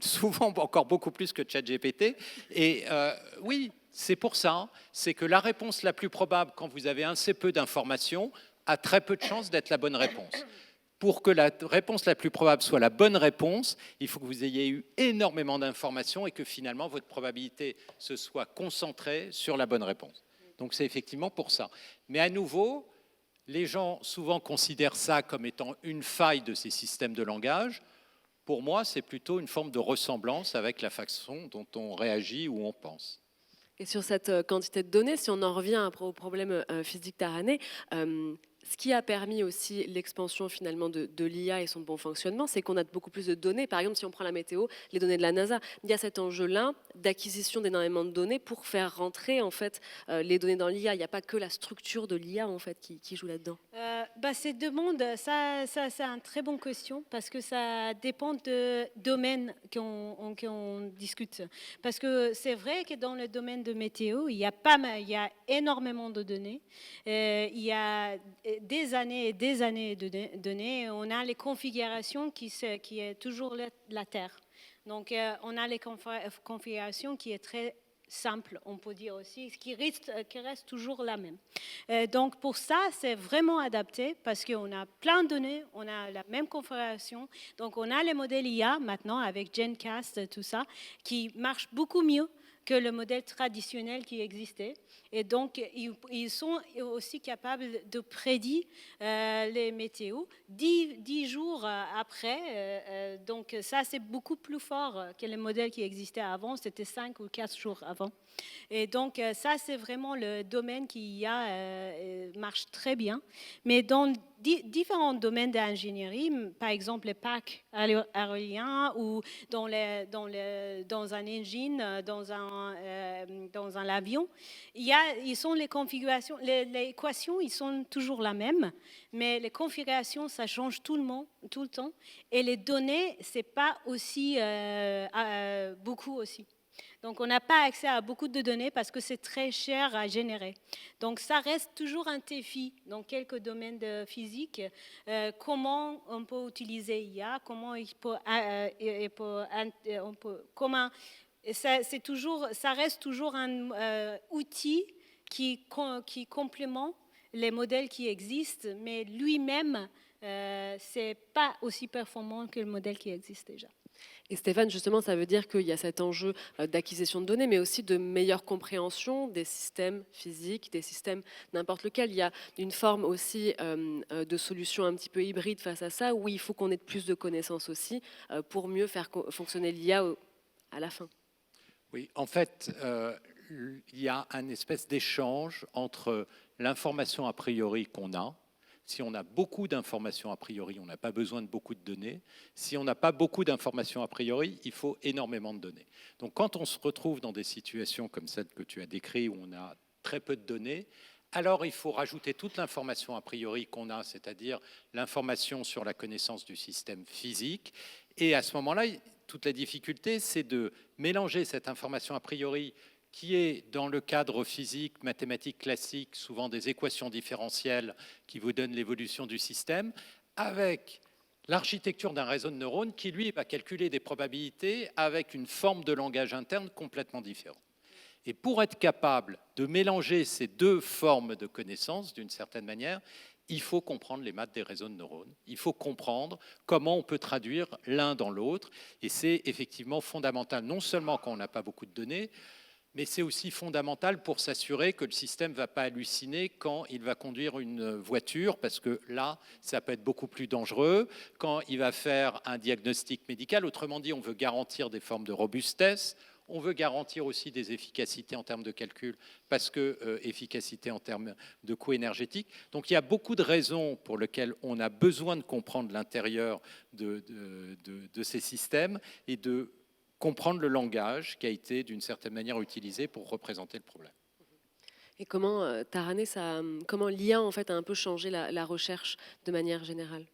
souvent encore beaucoup plus que ChatGPT. Et oui, c'est pour ça, c'est que la réponse la plus probable, quand vous avez assez peu d'informations, a très peu de chances d'être la bonne réponse. Pour que la réponse la plus probable soit la bonne réponse, il faut que vous ayez eu énormément d'informations et que finalement votre probabilité se soit concentrée sur la bonne réponse. Donc c'est effectivement pour ça. Mais à nouveau, les gens souvent considèrent ça comme étant une faille de ces systèmes de langage. Pour moi, c'est plutôt une forme de ressemblance avec la façon dont on réagit ou on pense. Et sur cette quantité de données, si on en revient au problème physique tarané, ce qui a permis aussi l'expansion finalement de l'IA et son bon fonctionnement, c'est qu'on a beaucoup plus de données. Par exemple, si on prend la météo, les données de la NASA, il y a cet enjeu-là d'acquisition d'énormément de données pour faire rentrer en fait les données dans l'IA. Il n'y a pas que la structure de l'IA en fait qui joue là-dedans. Ces demandes, ça c'est une très bonne question parce que ça dépend de domaine qu'on discute. Parce que c'est vrai que dans le domaine de météo, il y a énormément de données. Il y a des années et des années de données. On a les configurations qui est toujours la Terre. Donc, on a les configurations qui est très simple, on peut dire aussi, qui reste toujours la même. Donc, pour ça, c'est vraiment adapté parce qu'on a plein de données, on a la même configuration. Donc, on a les modèles IA maintenant avec GenCast, tout ça, qui marchent beaucoup mieux que le modèle traditionnel qui existait. Et donc, ils sont aussi capables de prédire les météos 10 jours après. Donc, ça, c'est beaucoup plus fort que le modèle qui existait avant. C'était 5 ou 4 jours avant. Et donc, ça, c'est vraiment le domaine qui marche très bien. Mais dans différents domaines d'ingénierie, par exemple les parcs aériens ou dans un engine, dans un avion, ils sont les configurations, les équations, ils sont toujours la même, mais les configurations, ça change tout le temps. Et les données, c'est pas aussi beaucoup aussi. Donc, on n'a pas accès à beaucoup de données parce que c'est très cher à générer. Donc, ça reste toujours un défi dans quelques domaines de physique. Comment on peut utiliser IA, comment ça reste toujours un outil qui complémente les modèles qui existent, mais lui-même, c'est pas aussi performant que le modèle qui existe déjà. Et Stéphane, justement, ça veut dire qu'il y a cet enjeu d'acquisition de données, mais aussi de meilleure compréhension des systèmes physiques, des systèmes n'importe lequel. Il y a une forme aussi de solution un petit peu hybride face à ça, où il faut qu'on ait plus de connaissances aussi pour mieux faire fonctionner l'IA à la fin. Oui, en fait, il y a un espèce d'échange entre l'information a priori qu'on a. Si on a beaucoup d'informations a priori, on n'a pas besoin de beaucoup de données. Si on n'a pas beaucoup d'informations a priori, il faut énormément de données. Donc quand on se retrouve dans des situations comme celle que tu as décrites, où on a très peu de données, alors il faut rajouter toute l'information a priori qu'on a, c'est-à-dire l'information sur la connaissance du système physique. Et à ce moment-là, toute la difficulté, c'est de mélanger cette information a priori qui est dans le cadre physique, mathématique classique, souvent des équations différentielles qui vous donnent l'évolution du système, avec l'architecture d'un réseau de neurones qui, lui, va calculer des probabilités avec une forme de langage interne complètement différente. Et pour être capable de mélanger ces deux formes de connaissances, d'une certaine manière, il faut comprendre les maths des réseaux de neurones. Il faut comprendre comment on peut traduire l'un dans l'autre. Et c'est effectivement fondamental, non seulement quand on n'a pas beaucoup de données, mais c'est aussi fondamental pour s'assurer que le système ne va pas halluciner quand il va conduire une voiture, parce que là, ça peut être beaucoup plus dangereux. Quand il va faire un diagnostic médical, autrement dit, on veut garantir des formes de robustesse, on veut garantir aussi des efficacités en termes de calcul, parce que efficacité en termes de coût énergétique. Donc il y a beaucoup de raisons pour lesquelles on a besoin de comprendre l'intérieur de ces systèmes et de comprendre le langage qui a été d'une certaine manière utilisé pour représenter le problème. Et comment, Tarané, comment l'IA en fait, a un peu changé la recherche de manière générale?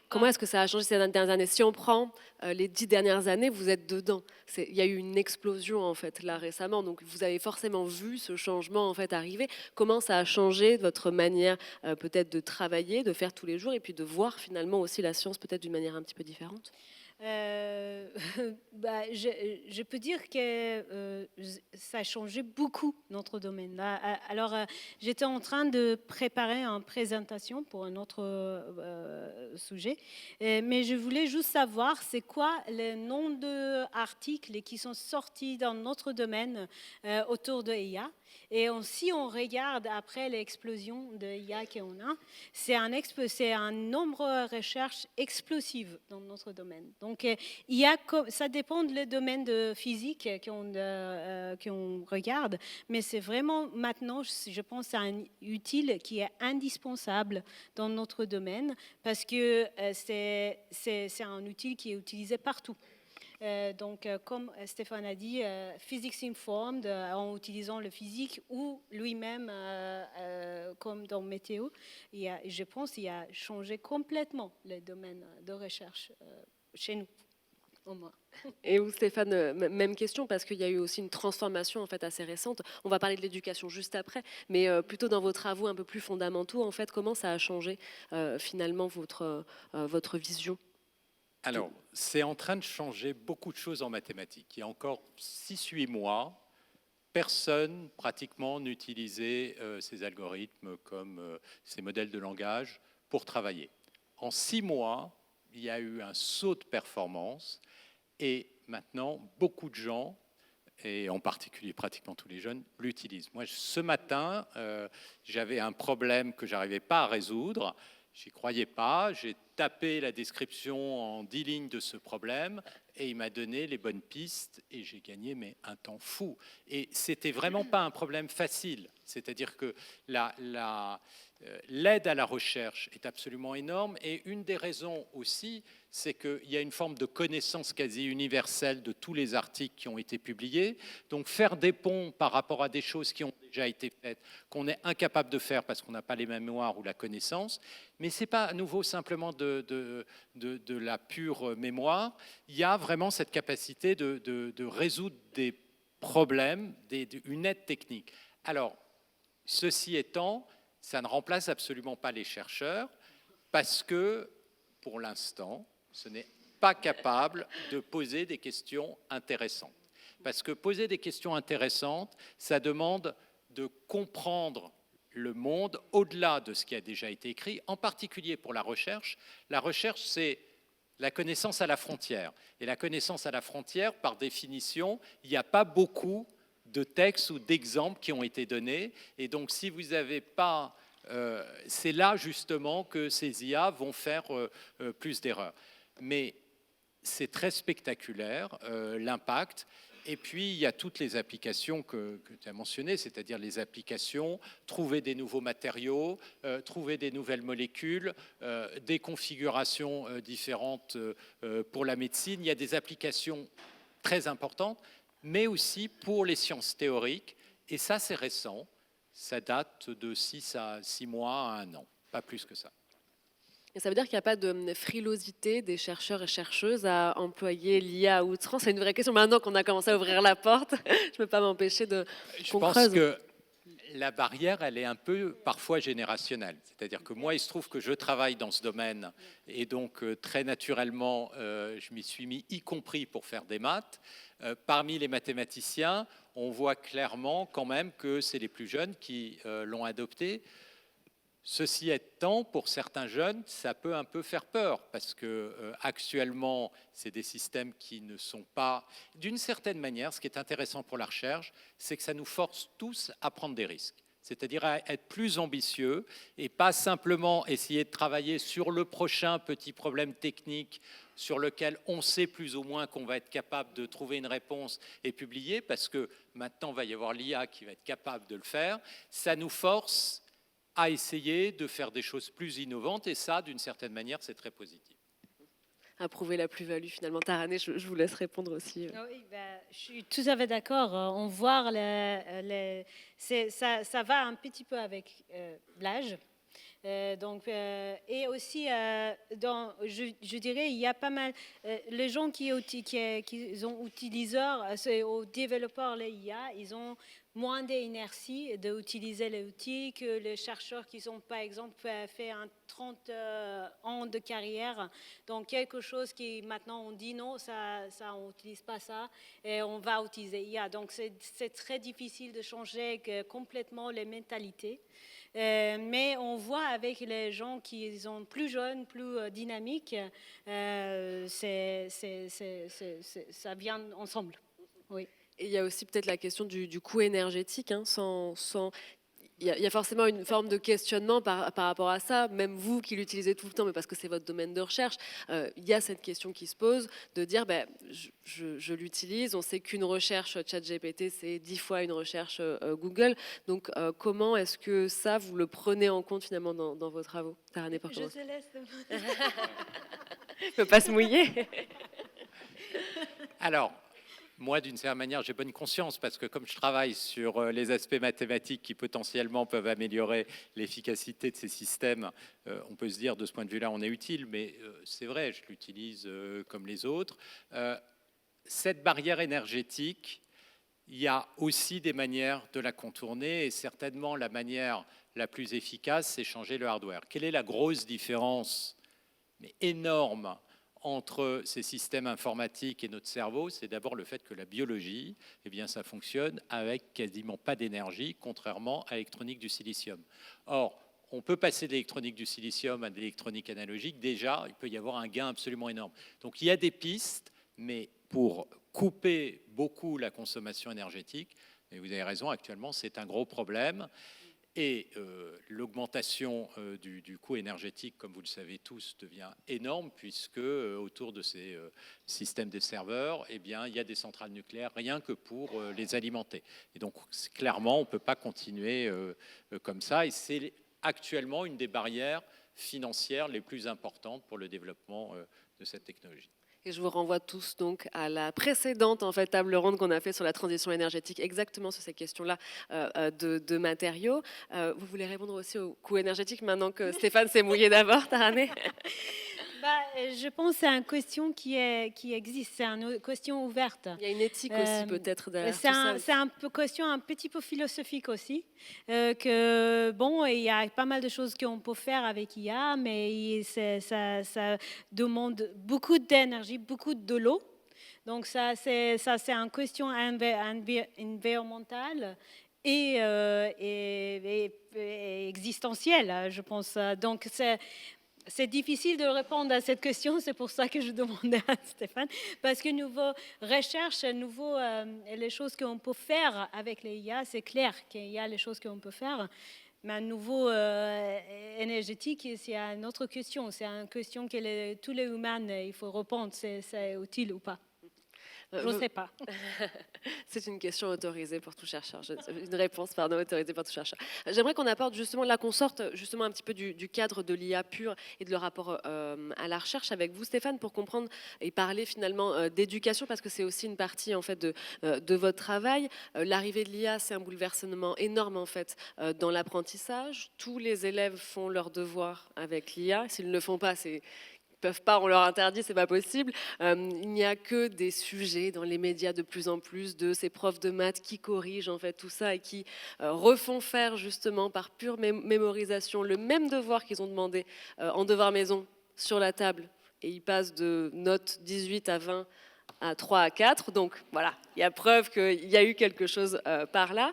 Comment est-ce que ça a changé ces dernières années? Si on prend les 10 dernières années, vous êtes dedans. Il y a eu une explosion en fait là récemment, donc vous avez forcément vu ce changement en fait arriver. Comment ça a changé votre manière peut-être de travailler, de faire tous les jours, et puis de voir finalement aussi la science peut-être d'une manière un petit peu différente? Je peux dire que ça a changé beaucoup notre domaine. Là, alors, j'étais en train de préparer une présentation pour un autre sujet, mais je voulais juste savoir c'est quoi le nom d'articles qui sont sortis dans notre domaine autour de IA. Et si on regarde après l'explosion de IA qu'on a, c'est un nombre de recherches explosives dans notre domaine. Donc, ça dépend du domaine de physique qu'on regarde, mais c'est vraiment maintenant, je pense, un utile qui est indispensable dans notre domaine parce que c'est un outil qui est utilisé partout. Donc, comme Stéphane a dit, physics informed, en utilisant le physique ou lui-même, comme dans météo, je pense qu'il a changé complètement le domaine de recherche chez nous, au moins. Et vous, Stéphane, même question, parce qu'il y a eu aussi une transformation en fait assez récente. On va parler de l'éducation juste après, mais plutôt dans vos travaux un peu plus fondamentaux, en fait, comment ça a changé finalement votre vision? Alors, c'est en train de changer beaucoup de choses en mathématiques. Il y a encore 6-8 mois, personne pratiquement n'utilisait ces algorithmes comme ces modèles de langage pour travailler. En 6 mois, il y a eu un saut de performance et maintenant, beaucoup de gens, et en particulier pratiquement tous les jeunes, l'utilisent. Moi, ce matin, j'avais un problème que je n'arrivais pas à résoudre. J'y croyais pas, j'ai tapé la description en 10 lignes de ce problème et il m'a donné les bonnes pistes et j'ai gagné un temps fou. Et c'était vraiment pas un problème facile, c'est-à-dire que l'aide à la recherche est absolument énorme et une des raisons aussi, c'est qu'il y a une forme de connaissance quasi universelle de tous les articles qui ont été publiés. Donc faire des ponts par rapport à des choses qui ont déjà été faites, qu'on est incapable de faire parce qu'on n'a pas les mémoires ou la connaissance, mais ce n'est pas à nouveau simplement de la pure mémoire. Il y a vraiment cette capacité de résoudre des problèmes, une aide technique. Alors, ceci étant, ça ne remplace absolument pas les chercheurs parce que, pour l'instant, ce n'est pas capable de poser des questions intéressantes. Parce que poser des questions intéressantes, ça demande de comprendre le monde au-delà de ce qui a déjà été écrit, en particulier pour la recherche. La recherche, c'est la connaissance à la frontière. Et la connaissance à la frontière, par définition, il n'y a pas beaucoup de textes ou d'exemples qui ont été donnés. Et donc, si vous n'avez pas... c'est là, justement, que ces IA vont faire plus d'erreurs. Mais c'est très spectaculaire, l'impact. Et puis, il y a toutes les applications que tu as mentionnées, c'est-à-dire les applications, trouver des nouveaux matériaux, trouver des nouvelles molécules, des configurations différentes pour la médecine. Il y a des applications très importantes, mais aussi pour les sciences théoriques. Et ça, c'est récent. Ça date de 6 mois à 1 an, pas plus que ça. Et ça veut dire qu'il n'y a pas de frilosité des chercheurs et chercheuses à employer l'IA à outrance? C'est une vraie question. Maintenant qu'on a commencé à ouvrir la porte, je ne peux pas m'empêcher de Je pense que la barrière, elle est un peu parfois générationnelle. C'est-à-dire que moi, il se trouve que je travaille dans ce domaine et donc très naturellement, je m'y suis mis, y compris pour faire des maths. Parmi les mathématiciens, on voit clairement quand même que c'est les plus jeunes qui l'ont adopté. Ceci étant, pour certains jeunes, ça peut un peu faire peur parce que actuellement, c'est des systèmes qui ne sont pas... D'une certaine manière, ce qui est intéressant pour la recherche, c'est que ça nous force tous à prendre des risques. C'est-à-dire à être plus ambitieux et pas simplement essayer de travailler sur le prochain petit problème technique sur lequel on sait plus ou moins qu'on va être capable de trouver une réponse et publier, parce que maintenant, il va y avoir l'IA qui va être capable de le faire. Ça nous force à essayer de faire des choses plus innovantes, et ça, d'une certaine manière, c'est très positif. À prouver la plus-value, finalement. Tarané, je vous laisse répondre aussi. Oui, je suis tout à fait d'accord. On voit, ça va un petit peu avec l'âge. Et aussi, je dirais, il y a pas mal, les gens qui ont utilisé, aux développeurs les IA, ils ont moins d'inertie d'utiliser les outils que les chercheurs qui ont, par exemple, fait 30 ans de carrière. Donc, quelque chose qui, maintenant, on dit non, on n'utilise pas ça et on va utiliser IA. Donc, c'est très difficile de changer complètement les mentalités. Mais on voit avec les gens qui sont plus jeunes, plus dynamiques, ça vient ensemble. Oui. Et il y a aussi peut-être la question du coût énergétique. Hein, il y a forcément une forme de questionnement par rapport à ça, même vous qui l'utilisez tout le temps, mais parce que c'est votre domaine de recherche, il y a cette question qui se pose de dire, je l'utilise, on sait qu'une recherche ChatGPT, c'est 10 fois une recherche Google, donc comment est-ce que ça, vous le prenez en compte finalement dans vos travaux? Tarané, par Je te laisse. Je ne peux pas se mouiller. Alors, moi, d'une certaine manière, j'ai bonne conscience parce que comme je travaille sur les aspects mathématiques qui potentiellement peuvent améliorer l'efficacité de ces systèmes, on peut se dire de ce point de vue-là, on est utile, mais c'est vrai, je l'utilise comme les autres. Cette barrière énergétique, il y a aussi des manières de la contourner et certainement la manière la plus efficace, c'est changer le hardware. Quelle est la grosse différence, mais énorme, entre ces systèmes informatiques et notre cerveau? C'est d'abord le fait que la biologie, eh bien, ça fonctionne avec quasiment pas d'énergie, contrairement à l'électronique du silicium. Or, on peut passer de l'électronique du silicium à de l'électronique analogique. Déjà, il peut y avoir un gain absolument énorme. Donc, il y a des pistes, mais pour couper beaucoup la consommation énergétique, et vous avez raison, actuellement, c'est un gros problème. Et l'augmentation du coût énergétique, comme vous le savez tous, devient énorme puisque autour de ces systèmes de serveurs, eh bien, il y a des centrales nucléaires rien que pour les alimenter. Et donc, clairement, on ne peut pas continuer comme ça. Et c'est actuellement une des barrières financières les plus importantes pour le développement de cette technologie. Et je vous renvoie tous donc à la précédente table ronde qu'on a fait sur la transition énergétique, exactement sur ces questions-là de matériaux. Vous voulez répondre aussi au coût énergétique maintenant que Stéphane s'est mouillé d'abord, Tarané? Je pense que c'est une question qui existe, c'est une question ouverte. Il y a une éthique aussi peut-être derrière tout ça. C'est une question un petit peu philosophique aussi. Que bon, il y a pas mal de choses qu'on peut faire avec IA, mais ça demande beaucoup d'énergie, beaucoup de l'eau. Donc ça, c'est une question environnementale et existentielle, je pense. Donc c'est difficile de répondre à cette question, c'est pour ça que je demandais à Stéphane, parce que nouveau recherche, les choses qu'on peut faire avec les IA, c'est clair qu'il y a les choses qu'on peut faire. Mais à nouveau énergétique, c'est une autre question. C'est une question que tous les humains, il faut répondre, c'est utile ou pas. Je ne sais pas. C'est une question autorisée pour tout chercheur. Une réponse, pardon, autorisée pour tout chercheur. J'aimerais qu'on apporte justement, là qu'on sorte justement un petit peu du cadre de l'IA pure et de le rapport à la recherche avec vous, Stéphane, pour comprendre et parler finalement d'éducation, parce que c'est aussi une partie en fait de votre travail. L'arrivée de l'IA, c'est un bouleversement énorme en fait dans l'apprentissage. Tous les élèves font leurs devoirs avec l'IA. S'ils ne le font pas, c'est peuvent pas, on leur interdit, c'est pas possible. Il n'y a que des sujets dans les médias de plus en plus de ces profs de maths qui corrigent en fait tout ça et qui refont faire justement par pure mémorisation le même devoir qu'ils ont demandé en devoir maison sur la table, et ils passent de notes 18 à 20 à 3 à 4, donc voilà, il y a preuve qu'il y a eu quelque chose par là.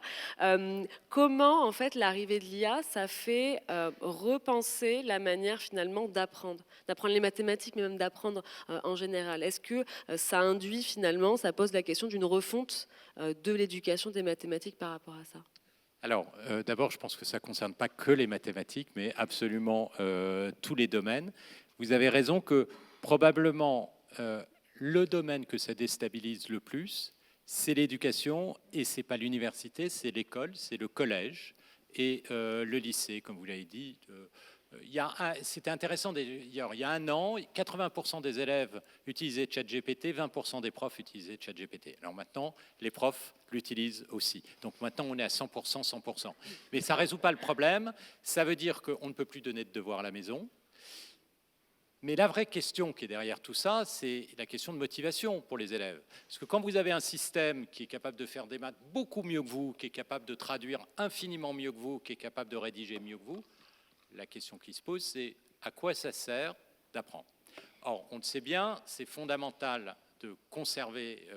Comment en fait l'arrivée de l'IA, ça fait repenser la manière finalement d'apprendre les mathématiques, mais même d'apprendre en général? Est-ce que ça induit finalement, ça pose la question d'une refonte de l'éducation des mathématiques par rapport à ça? Alors, d'abord, je pense que ça ne concerne pas que les mathématiques, mais absolument tous les domaines. Vous avez raison que probablement le domaine que ça déstabilise le plus, c'est l'éducation, et ce n'est pas l'université, c'est l'école, c'est le collège et le lycée, comme vous l'avez dit. C'était intéressant, il y a un an, 80% des élèves utilisaient ChatGPT, 20% des profs utilisaient ChatGPT. Alors maintenant, les profs l'utilisent aussi. Donc maintenant, on est à 100%, 100%. Mais ça ne résout pas le problème. Ça veut dire qu'on ne peut plus donner de devoirs à la maison. Mais la vraie question qui est derrière tout ça, c'est la question de motivation pour les élèves. Parce que quand vous avez un système qui est capable de faire des maths beaucoup mieux que vous, qui est capable de traduire infiniment mieux que vous, qui est capable de rédiger mieux que vous, la question qui se pose, c'est à quoi ça sert d'apprendre? Or, on le sait bien, c'est fondamental de conserver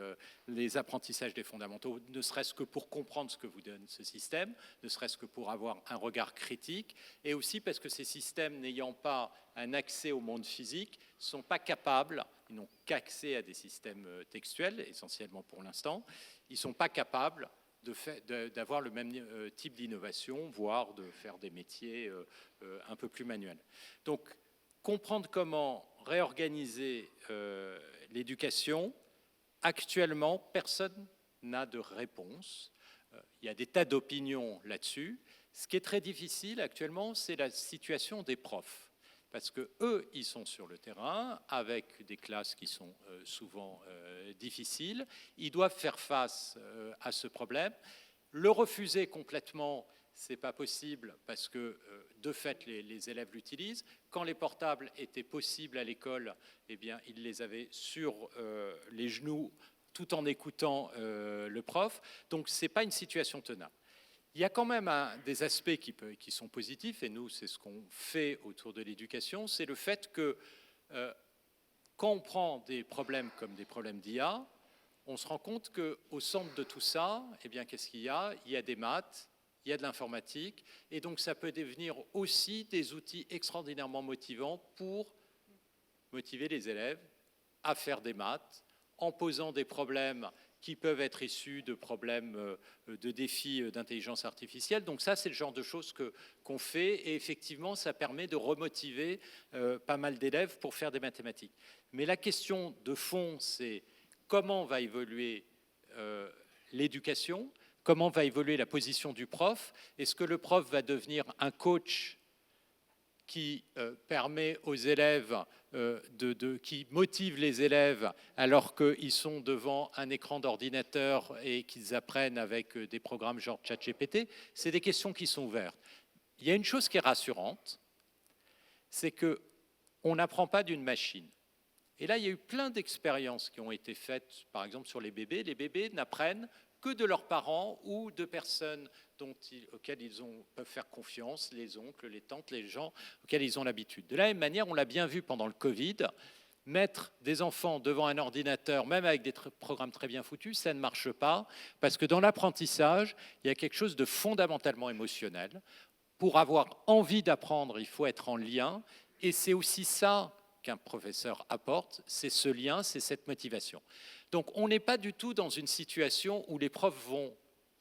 les apprentissages des fondamentaux, ne serait-ce que pour comprendre ce que vous donne ce système, ne serait-ce que pour avoir un regard critique, et aussi parce que ces systèmes, n'ayant pas un accès au monde physique, ne sont pas capables, ils n'ont qu'accès à des systèmes textuels, essentiellement pour l'instant, ils ne sont pas capables d'avoir le même type d'innovation, voire de faire des métiers un peu plus manuels. Donc, comprendre comment réorganiser l'éducation, actuellement, personne n'a de réponse. Il y a des tas d'opinions là-dessus. Ce qui est très difficile actuellement, c'est la situation des profs. Parce qu'eux, ils sont sur le terrain, avec des classes qui sont souvent difficiles. Ils doivent faire face à ce problème. Le refuser complètement, ce n'est pas possible parce que, de fait, les élèves l'utilisent. Quand les portables étaient possibles à l'école, eh bien, ils les avaient sur les genoux tout en écoutant le prof. Donc, ce n'est pas une situation tenable. Il y a quand même des aspects qui sont positifs, et nous, c'est ce qu'on fait autour de l'éducation, c'est le fait que quand on prend des problèmes comme des problèmes d'IA, on se rend compte qu'au centre de tout ça, eh bien, qu'est-ce qu'il y a? Il y a des maths, il y a de l'informatique, et donc ça peut devenir aussi des outils extraordinairement motivants pour motiver les élèves à faire des maths, en posant des problèmes qui peuvent être issus de problèmes, de défis d'intelligence artificielle. Donc ça, c'est le genre de choses qu'on fait, et effectivement, ça permet de remotiver pas mal d'élèves pour faire des mathématiques. Mais la question de fond, c'est comment va évoluer l'éducation, comment va évoluer la position du prof. Est-ce que le prof va devenir un coach qui permet aux élèves, qui motive les élèves alors qu'ils sont devant un écran d'ordinateur et qu'ils apprennent avec des programmes genre ChatGPT? C'est des questions qui sont ouvertes. Il y a une chose qui est rassurante, c'est qu'on on n'apprend pas d'une machine. Et là, il y a eu plein d'expériences qui ont été faites, par exemple sur les bébés. Les bébés n'apprennent que de leurs parents ou de personnes auxquelles ils peuvent faire confiance, les oncles, les tantes, les gens auxquels ils ont l'habitude. De la même manière, on l'a bien vu pendant le Covid, mettre des enfants devant un ordinateur, même avec des programmes très bien foutus, ça ne marche pas, parce que dans l'apprentissage, il y a quelque chose de fondamentalement émotionnel. Pour avoir envie d'apprendre, il faut être en lien, et c'est aussi ça qu'un professeur apporte, c'est ce lien, c'est cette motivation. Donc on n'est pas du tout dans une situation où les profs vont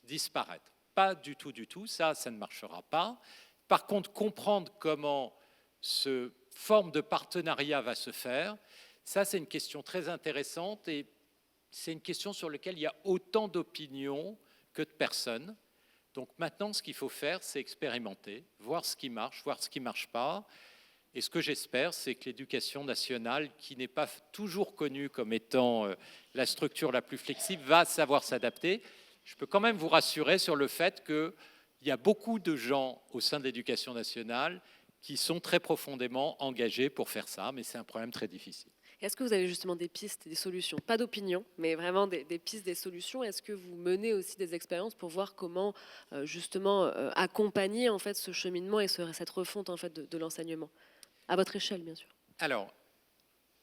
disparaître. Pas du tout, ça ne marchera pas. Par contre, comprendre comment ce forme de partenariat va se faire, ça c'est une question très intéressante et c'est une question sur laquelle il y a autant d'opinions que de personnes. Donc maintenant, ce qu'il faut faire, c'est expérimenter, voir ce qui marche, voir ce qui ne marche pas. Et ce que j'espère, c'est que l'éducation nationale, qui n'est pas toujours connue comme étant la structure la plus flexible, va savoir s'adapter. Je peux quand même vous rassurer sur le fait qu'il y a beaucoup de gens au sein de l'éducation nationale qui sont très profondément engagés pour faire ça, mais c'est un problème très difficile. Est-ce que vous avez justement des pistes, des solutions? Pas d'opinion, mais vraiment des pistes, des solutions. Est-ce que vous menez aussi des expériences pour voir comment justement accompagner en fait ce cheminement et cette refonte en fait de l'enseignement? À votre échelle, bien sûr. Alors,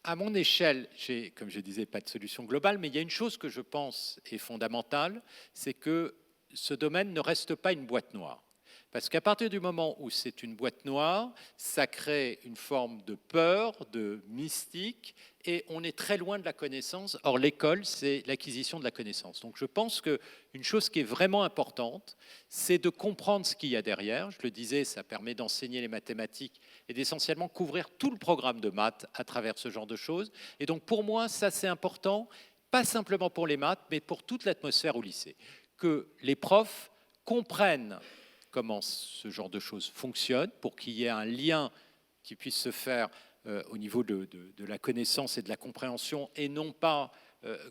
à mon échelle, j'ai, comme je disais, pas de solution globale, mais il y a une chose que je pense est fondamentale, c'est que ce domaine ne reste pas une boîte noire. Parce qu'à partir du moment où c'est une boîte noire, ça crée une forme de peur, de mystique, et on est très loin de la connaissance. Or, l'école, c'est l'acquisition de la connaissance. Donc, je pense qu'une chose qui est vraiment importante, c'est de comprendre ce qu'il y a derrière. Je le disais, ça permet d'enseigner les mathématiques et d'essentiellement couvrir tout le programme de maths à travers ce genre de choses. Et donc, pour moi, ça, c'est important, pas simplement pour les maths, mais pour toute l'atmosphère au lycée. Que les profs comprennent comment ce genre de choses fonctionne, pour qu'il y ait un lien qui puisse se faire au niveau de la connaissance et de la compréhension, et non pas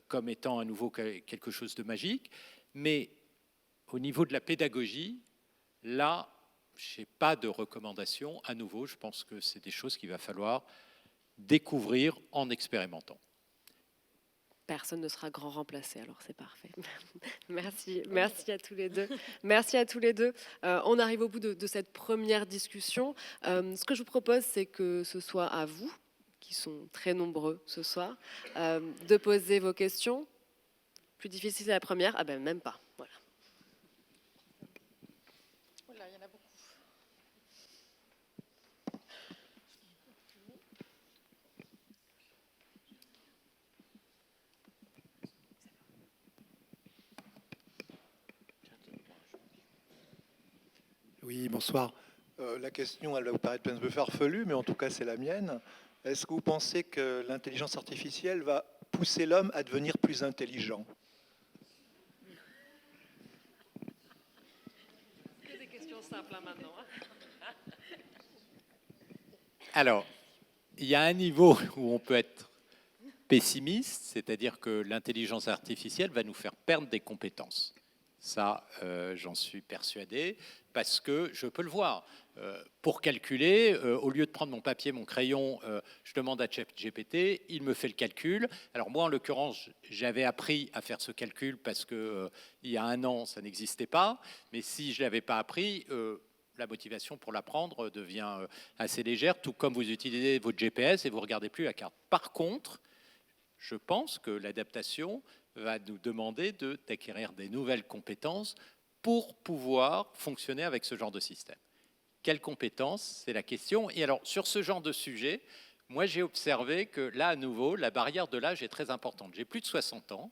comme étant à nouveau quelque chose de magique. Mais au niveau de la pédagogie, là, je n'ai pas de recommandation. À nouveau, je pense que c'est des choses qu'il va falloir découvrir en expérimentant. Personne ne sera grand remplacé, alors c'est parfait. Merci à tous les deux. Merci à tous les deux. On arrive au bout de cette première discussion. Ce que je vous propose, c'est que ce soit à vous, qui sont très nombreux ce soir, de poser vos questions. Plus difficile la première, ah ben même pas. Voilà. Oh là, il y en a beaucoup. Oui, bonsoir. La question, elle va vous paraître un peu farfelue, mais en tout cas, c'est la mienne. Est-ce que vous pensez que l'intelligence artificielle va pousser l'homme à devenir plus intelligent? C'est des questions simples maintenant. Alors, il y a un niveau où on peut être pessimiste, c'est-à-dire que l'intelligence artificielle va nous faire perdre des compétences. Ça, j'en suis persuadé, parce que je peux le voir. Pour calculer, au lieu de prendre mon papier, mon crayon, je demande à ChatGPT, il me fait le calcul. Alors moi, en l'occurrence, j'avais appris à faire ce calcul parce que il y a un an, ça n'existait pas. Mais si je ne l'avais pas appris, la motivation pour l'apprendre devient assez légère, tout comme vous utilisez votre GPS et vous ne regardez plus la carte. Par contre, je pense que l'adaptation va nous demander d'acquérir des nouvelles compétences pour pouvoir fonctionner avec ce genre de système. Quelles compétences? C'est la question. Et alors, sur ce genre de sujet, moi, j'ai observé que là, à nouveau, la barrière de l'âge est très importante. J'ai plus de 60 ans.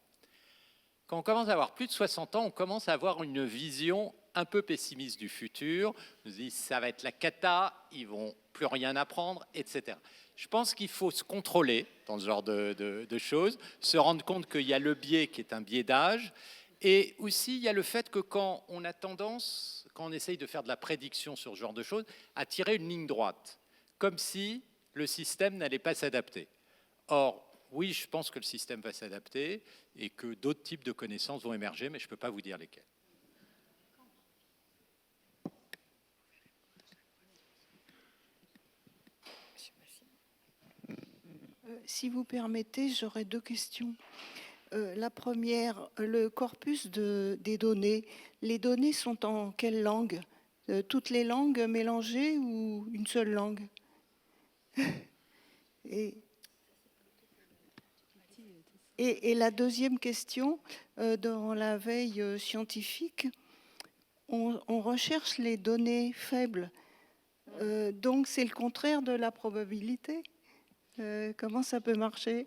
Quand on commence à avoir plus de 60 ans, on commence à avoir une vision un peu pessimiste du futur. On se dit, ça va être la cata, ils vont plus rien apprendre, etc. Je pense qu'il faut se contrôler dans ce genre de choses, se rendre compte qu'il y a le biais qui est un biais d'âge, et aussi il y a le fait que quand on a tendance, quand on essaye de faire de la prédiction sur ce genre de choses, à tirer une ligne droite, comme si le système n'allait pas s'adapter. Or, oui, je pense que le système va s'adapter et que d'autres types de connaissances vont émerger, mais je ne peux pas vous dire lesquelles. Si vous permettez, j'aurais deux questions. La première, le corpus des données. Les données sont en quelle langue? Toutes les langues mélangées ou une seule langue? Et la deuxième question, dans la veille scientifique, on recherche les données faibles. Donc c'est le contraire de la probabilité. Comment ça peut marcher?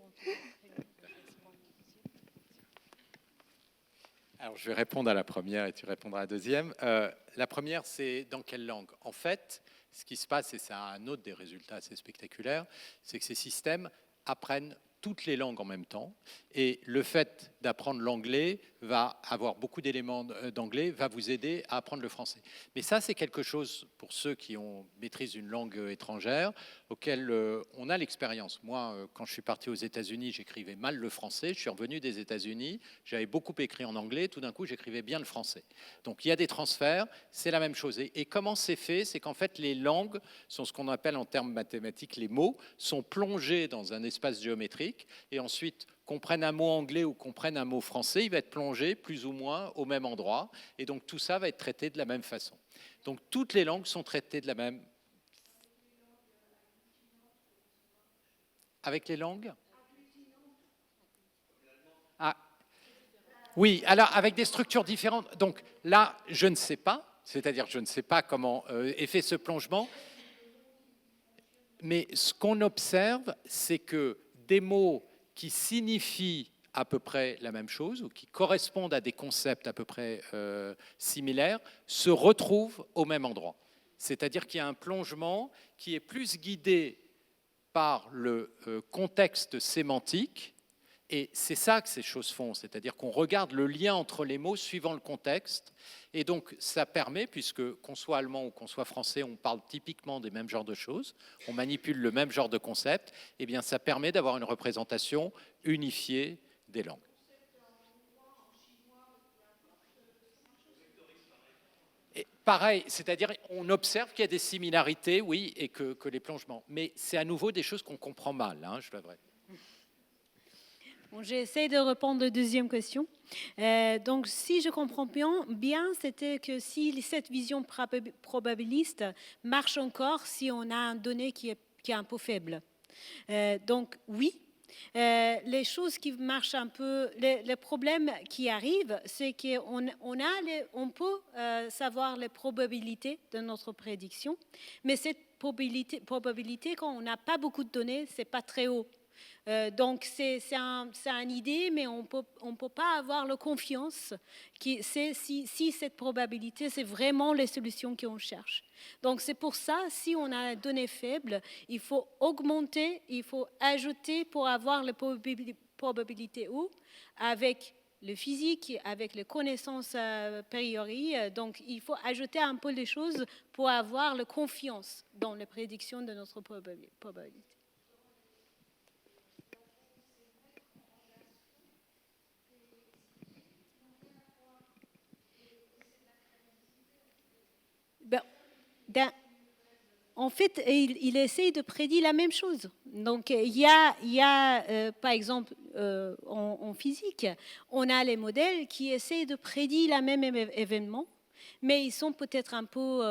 Alors, je vais répondre à la première et tu répondras à la deuxième. La première, c'est dans quelle langue? En fait, ce qui se passe, et c'est un autre des résultats assez spectaculaires, c'est que ces systèmes apprennent toutes les langues en même temps. Et le fait d'apprendre l'anglais va avoir beaucoup d'éléments d'anglais, va vous aider à apprendre le français. Mais ça, c'est quelque chose, pour ceux qui maîtrisent une langue étrangère, auquel on a l'expérience. Moi, quand je suis parti aux États-Unis, j'écrivais mal le français. Je suis revenu des États-Unis, j'avais beaucoup écrit en anglais. Tout d'un coup, j'écrivais bien le français. Donc, il y a des transferts, c'est la même chose. Et comment c'est fait? C'est qu'en fait, les langues sont ce qu'on appelle en termes mathématiques, les mots, sont plongés dans un espace géométrique. Et ensuite, qu'on prenne un mot anglais ou qu'on prenne un mot français, il va être plongé plus ou moins au même endroit. Et donc, tout ça va être traité de la même façon. Donc, toutes les langues sont traitées de la même façon. Avec les langues? Ah, oui, alors avec des structures différentes. Donc là, je ne sais pas, c'est-à-dire je ne sais pas comment est fait ce plongement. Mais ce qu'on observe, c'est que des mots qui signifient à peu près la même chose ou qui correspondent à des concepts à peu près similaires se retrouvent au même endroit. C'est-à-dire qu'il y a un plongement qui est plus guidé par le contexte sémantique, et c'est ça que ces choses font, c'est-à-dire qu'on regarde le lien entre les mots suivant le contexte, et donc ça permet, puisque qu'on soit allemand ou qu'on soit français, on parle typiquement des mêmes genres de choses, on manipule le même genre de concept, et bien ça permet d'avoir une représentation unifiée des langues. Et pareil, c'est-à-dire on observe qu'il y a des similarités, oui, et que les plongements. Mais c'est à nouveau des choses qu'on comprend mal, hein, je dois dire. Bon, j'essaie de répondre à la deuxième question. Donc, si je comprends bien, c'était que si cette vision probabiliste marche encore si on a un donné qui est un peu faible. Donc, oui. Les choses qui marchent un peu, les problèmes qui arrivent, c'est qu'on peut savoir les probabilités de notre prédiction, mais cette probabilité, quand on n'a pas beaucoup de données, c'est pas très haut. Donc c'est une idée, mais on peut pas avoir la confiance si cette probabilité, c'est vraiment les solutions qu'on cherche. Donc c'est pour ça, si on a des données faibles, il faut augmenter, il faut ajouter pour avoir les probabilités hautes avec le physique, avec les connaissances a priori. Donc il faut ajouter un peu les choses pour avoir la confiance dans les prédictions de notre probabilité. En fait, il essaye de prédire la même chose. Donc, il y a par exemple, en physique, on a les modèles qui essayent de prédire le même événement, mais ils sont peut-être un peu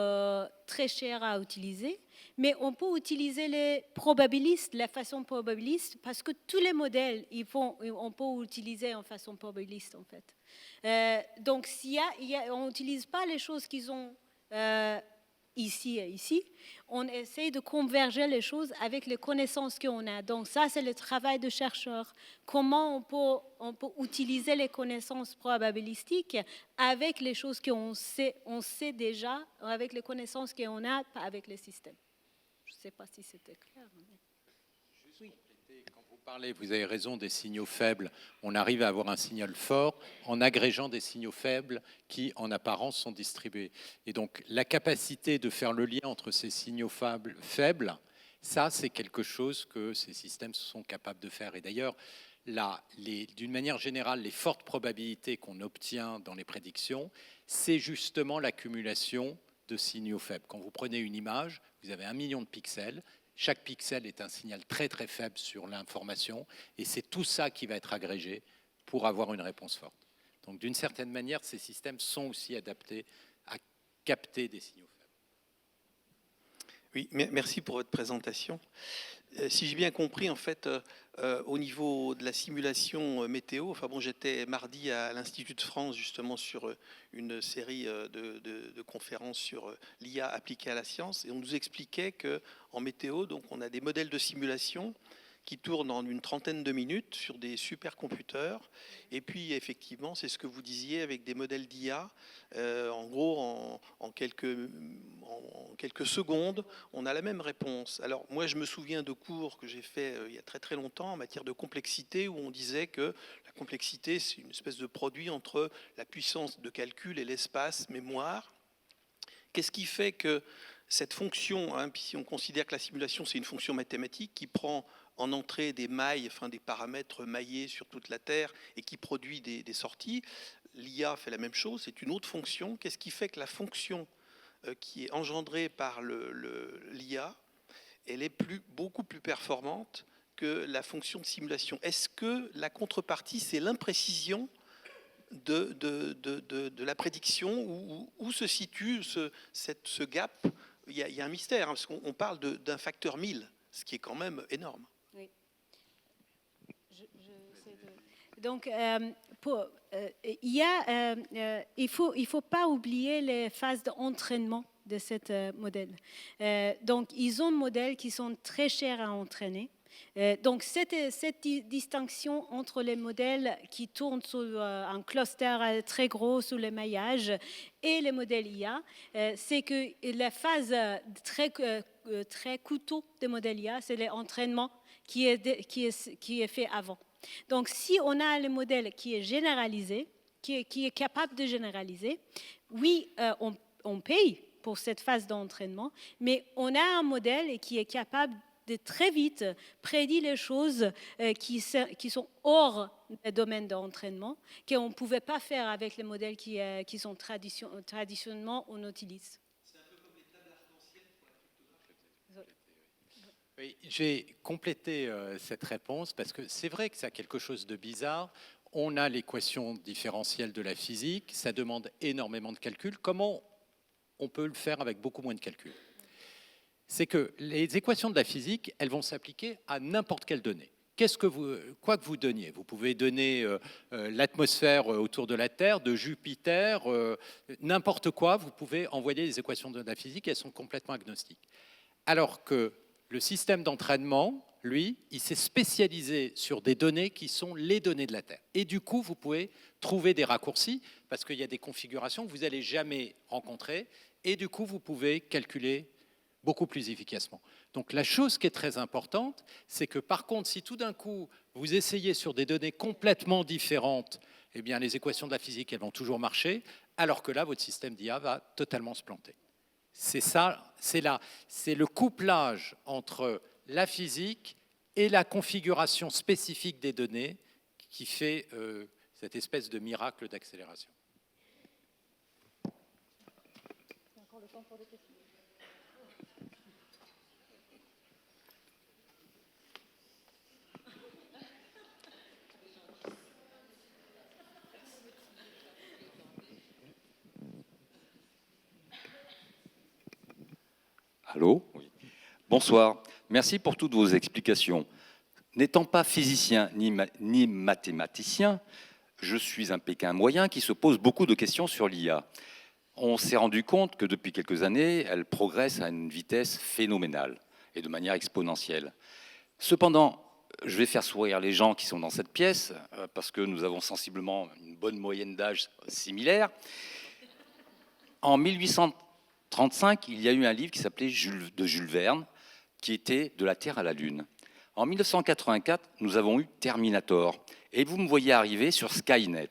très chers à utiliser. Mais on peut utiliser les probabilistes, la façon probabiliste, parce que tous les modèles, on peut utiliser en façon probabiliste, en fait. Donc, on n'utilise pas les choses qu'ils ont ici et ici, on essaie de converger les choses avec les connaissances qu'on a. Donc ça, c'est le travail de chercheur. Comment on peut utiliser les connaissances probabilistiques avec les choses qu'on sait déjà, avec les connaissances qu'on a, pas avec les systèmes. Je ne sais pas si c'était clair. Oui. Quand vous parlez, vous avez raison, des signaux faibles, on arrive à avoir un signal fort en agrégeant des signaux faibles qui, en apparence, sont distribués. Et donc, la capacité de faire le lien entre ces signaux faibles, ça, c'est quelque chose que ces systèmes sont capables de faire. Et d'ailleurs, d'une manière générale, les fortes probabilités qu'on obtient dans les prédictions, c'est justement l'accumulation de signaux faibles. Quand vous prenez une image, vous avez 1 million de pixels, Chaque pixel est un signal très très faible sur l'information et c'est tout ça qui va être agrégé pour avoir une réponse forte. Donc d'une certaine manière, ces systèmes sont aussi adaptés à capter des signaux faibles. Oui, merci pour votre présentation. Si j'ai bien compris, en fait, au niveau de la simulation météo, enfin bon, j'étais mardi à l'Institut de France justement sur une série de conférences sur l'IA appliquée à la science, et on nous expliquait que en météo, donc on a des modèles de simulation qui tournent en une trentaine de minutes sur des supercomputers. Et puis, effectivement, c'est ce que vous disiez avec des modèles d'IA. En gros, en quelques secondes, on a la même réponse. Alors, moi, je me souviens de cours que j'ai fait il y a très très longtemps en matière de complexité, où on disait que la complexité, c'est une espèce de produit entre la puissance de calcul et l'espace mémoire. Qu'est-ce qui fait que cette fonction, hein, puis si on considère que la simulation, c'est une fonction mathématique qui prend en entrée des mailles, enfin des paramètres maillés sur toute la Terre et qui produit des sorties. L'IA fait la même chose, c'est une autre fonction. Qu'est-ce qui fait que la fonction qui est engendrée par l'IA, elle est beaucoup plus performante que la fonction de simulation? Est-ce que la contrepartie, c'est l'imprécision de la prédiction, où se situe ce gap? Il y a un mystère, hein, parce qu'on parle d'un facteur 1000, ce qui est quand même énorme. Oui. Donc, il faut pas oublier les phases d'entraînement de ce modèle. Donc, ils ont des modèles qui sont très chers à entraîner. Donc, cette distinction entre les modèles qui tournent sur un cluster très gros sous le maillage et les modèles IA, c'est que la phase très coûteux des modèles IA, c'est l'entraînement qui est fait avant. Donc, si on a le modèle qui est généralisé, qui est capable de généraliser, oui, on paye pour cette phase d'entraînement, mais on a un modèle qui est capable de très vite prédire les choses qui sont hors du domaine d'entraînement, qu'on ne pouvait pas faire avec les modèles qui sont traditionnellement on utilise. C'est un peu comme les tables arc-en-ciel pour la cryptographie. Oui, j'ai complété cette réponse parce que c'est vrai que ça a quelque chose de bizarre. On a l'équation différentielle de la physique, ça demande énormément de calculs. Comment on peut le faire avec beaucoup moins de calculs? C'est que les équations de la physique, elles vont s'appliquer à n'importe quelle donnée. Quoi que vous donniez, vous pouvez donner l'atmosphère autour de la Terre, de Jupiter, n'importe quoi, vous pouvez envoyer les équations de la physique, elles sont complètement agnostiques. Alors que le système d'entraînement, lui, il s'est spécialisé sur des données qui sont les données de la Terre. Et du coup, vous pouvez trouver des raccourcis, parce qu'il y a des configurations que vous n'allez jamais rencontrer, et du coup, vous pouvez calculer beaucoup plus efficacement. Donc la chose qui est très importante, c'est que par contre, si tout d'un coup, vous essayez sur des données complètement différentes, eh bien les équations de la physique, elles vont toujours marcher, alors que là, votre système d'IA va totalement se planter. C'est ça, c'est le couplage entre la physique et la configuration spécifique des données qui fait cette espèce de miracle d'accélération. Encore le temps pour des questions. Allô ? Oui. Bonsoir. Merci pour toutes vos explications. N'étant pas physicien ni mathématicien, je suis un Pékin moyen qui se pose beaucoup de questions sur l'IA. On s'est rendu compte que depuis quelques années, elle progresse à une vitesse phénoménale et de manière exponentielle. Cependant, je vais faire sourire les gens qui sont dans cette pièce, parce que nous avons sensiblement une bonne moyenne d'âge similaire. En 1835, il y a eu un livre qui s'appelait de Jules Verne, qui était De la Terre à la Lune. En 1984, nous avons eu Terminator, et vous me voyez arriver sur Skynet.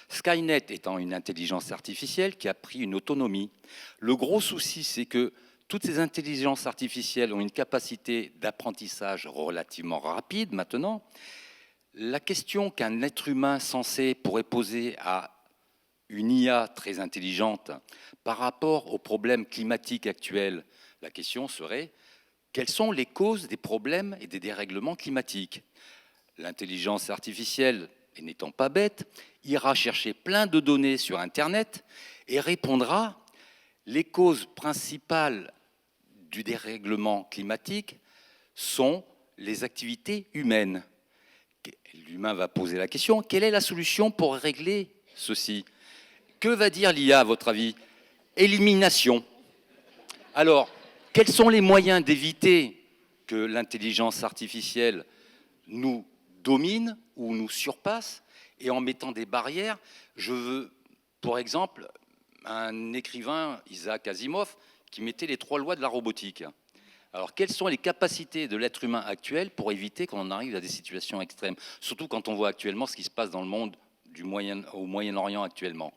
Skynet étant une intelligence artificielle qui a pris une autonomie. Le gros souci, c'est que toutes ces intelligences artificielles ont une capacité d'apprentissage relativement rapide maintenant. La question qu'un être humain sensé pourrait poser à une IA très intelligente par rapport aux problèmes climatiques actuels, la question serait: quelles sont les causes des problèmes et des dérèglements climatiques. L'intelligence artificielle, n'étant pas bête, ira chercher plein de données sur Internet et répondra les causes principales du dérèglement climatique sont les activités humaines. L'humain va poser la question, quelle est la solution pour régler ceci? Que va dire l'IA à votre avis? Élimination. Alors, quels sont les moyens d'éviter que l'intelligence artificielle nous domine ou nous surpasse? Et en mettant des barrières, je veux, pour exemple, un écrivain, Isaac Asimov, qui mettait les 3 lois de la robotique. Alors, quelles sont les capacités de l'être humain actuel pour éviter qu'on en arrive à des situations extrêmes? Surtout quand on voit actuellement ce qui se passe dans le monde au Moyen-Orient actuellement.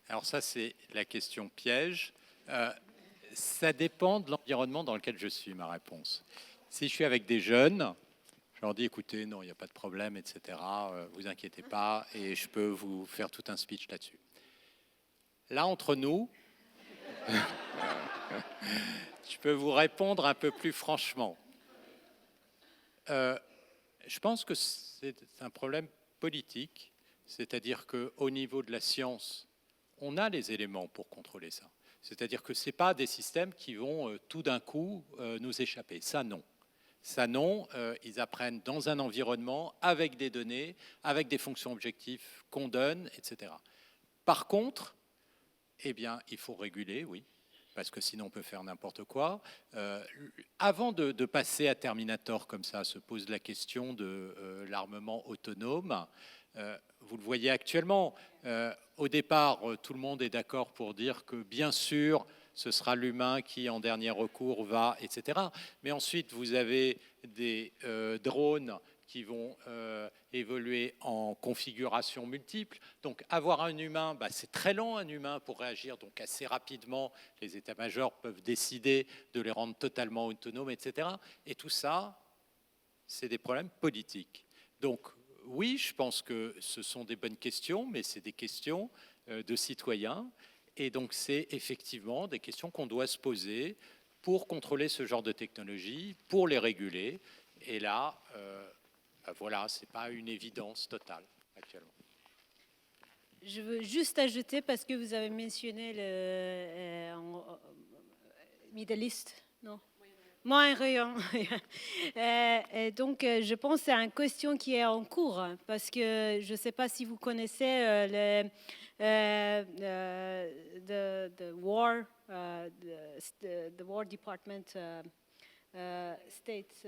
Alors ça, c'est la question piège. Ça dépend de l'environnement dans lequel je suis, ma réponse. Si je suis avec des jeunes, je leur dis, écoutez, non, il n'y a pas de problème, etc. Vous inquiétez pas, et je peux vous faire tout un speech là-dessus. Là, entre nous, je peux vous répondre un peu plus franchement. Je pense que c'est un problème politique, c'est-à-dire qu'au niveau de la science, on a les éléments pour contrôler ça. C'est-à-dire que ce n'est pas des systèmes qui vont tout d'un coup nous échapper. Ça, non. Ça, non. Ils apprennent dans un environnement, avec des données, avec des fonctions objectives qu'on donne, etc. Par contre, eh bien, il faut réguler, oui, parce que sinon on peut faire n'importe quoi. Avant de passer à Terminator comme ça, se pose la question de l'armement autonome. Vous le voyez actuellement, au départ, tout le monde est d'accord pour dire que bien sûr, ce sera l'humain qui, en dernier recours, va, etc. Mais ensuite, vous avez des drones qui vont évoluer en configuration multiple. Donc, avoir un humain, c'est très lent, un humain, pour réagir. Donc, assez rapidement, les états-majors peuvent décider de les rendre totalement autonomes, etc. Et tout ça, c'est des problèmes politiques. Donc, oui, je pense que ce sont des bonnes questions, mais c'est des questions de citoyens. Et donc, c'est effectivement des questions qu'on doit se poser pour contrôler ce genre de technologie, pour les réguler. Et là, voilà, ce n'est pas une évidence totale actuellement. Je veux juste ajouter, parce que vous avez mentionné le Middle East, non? Moyen-Orient. Donc, je pense que c'est une question qui est en cours, parce que je ne sais pas si vous connaissez the War Department, States,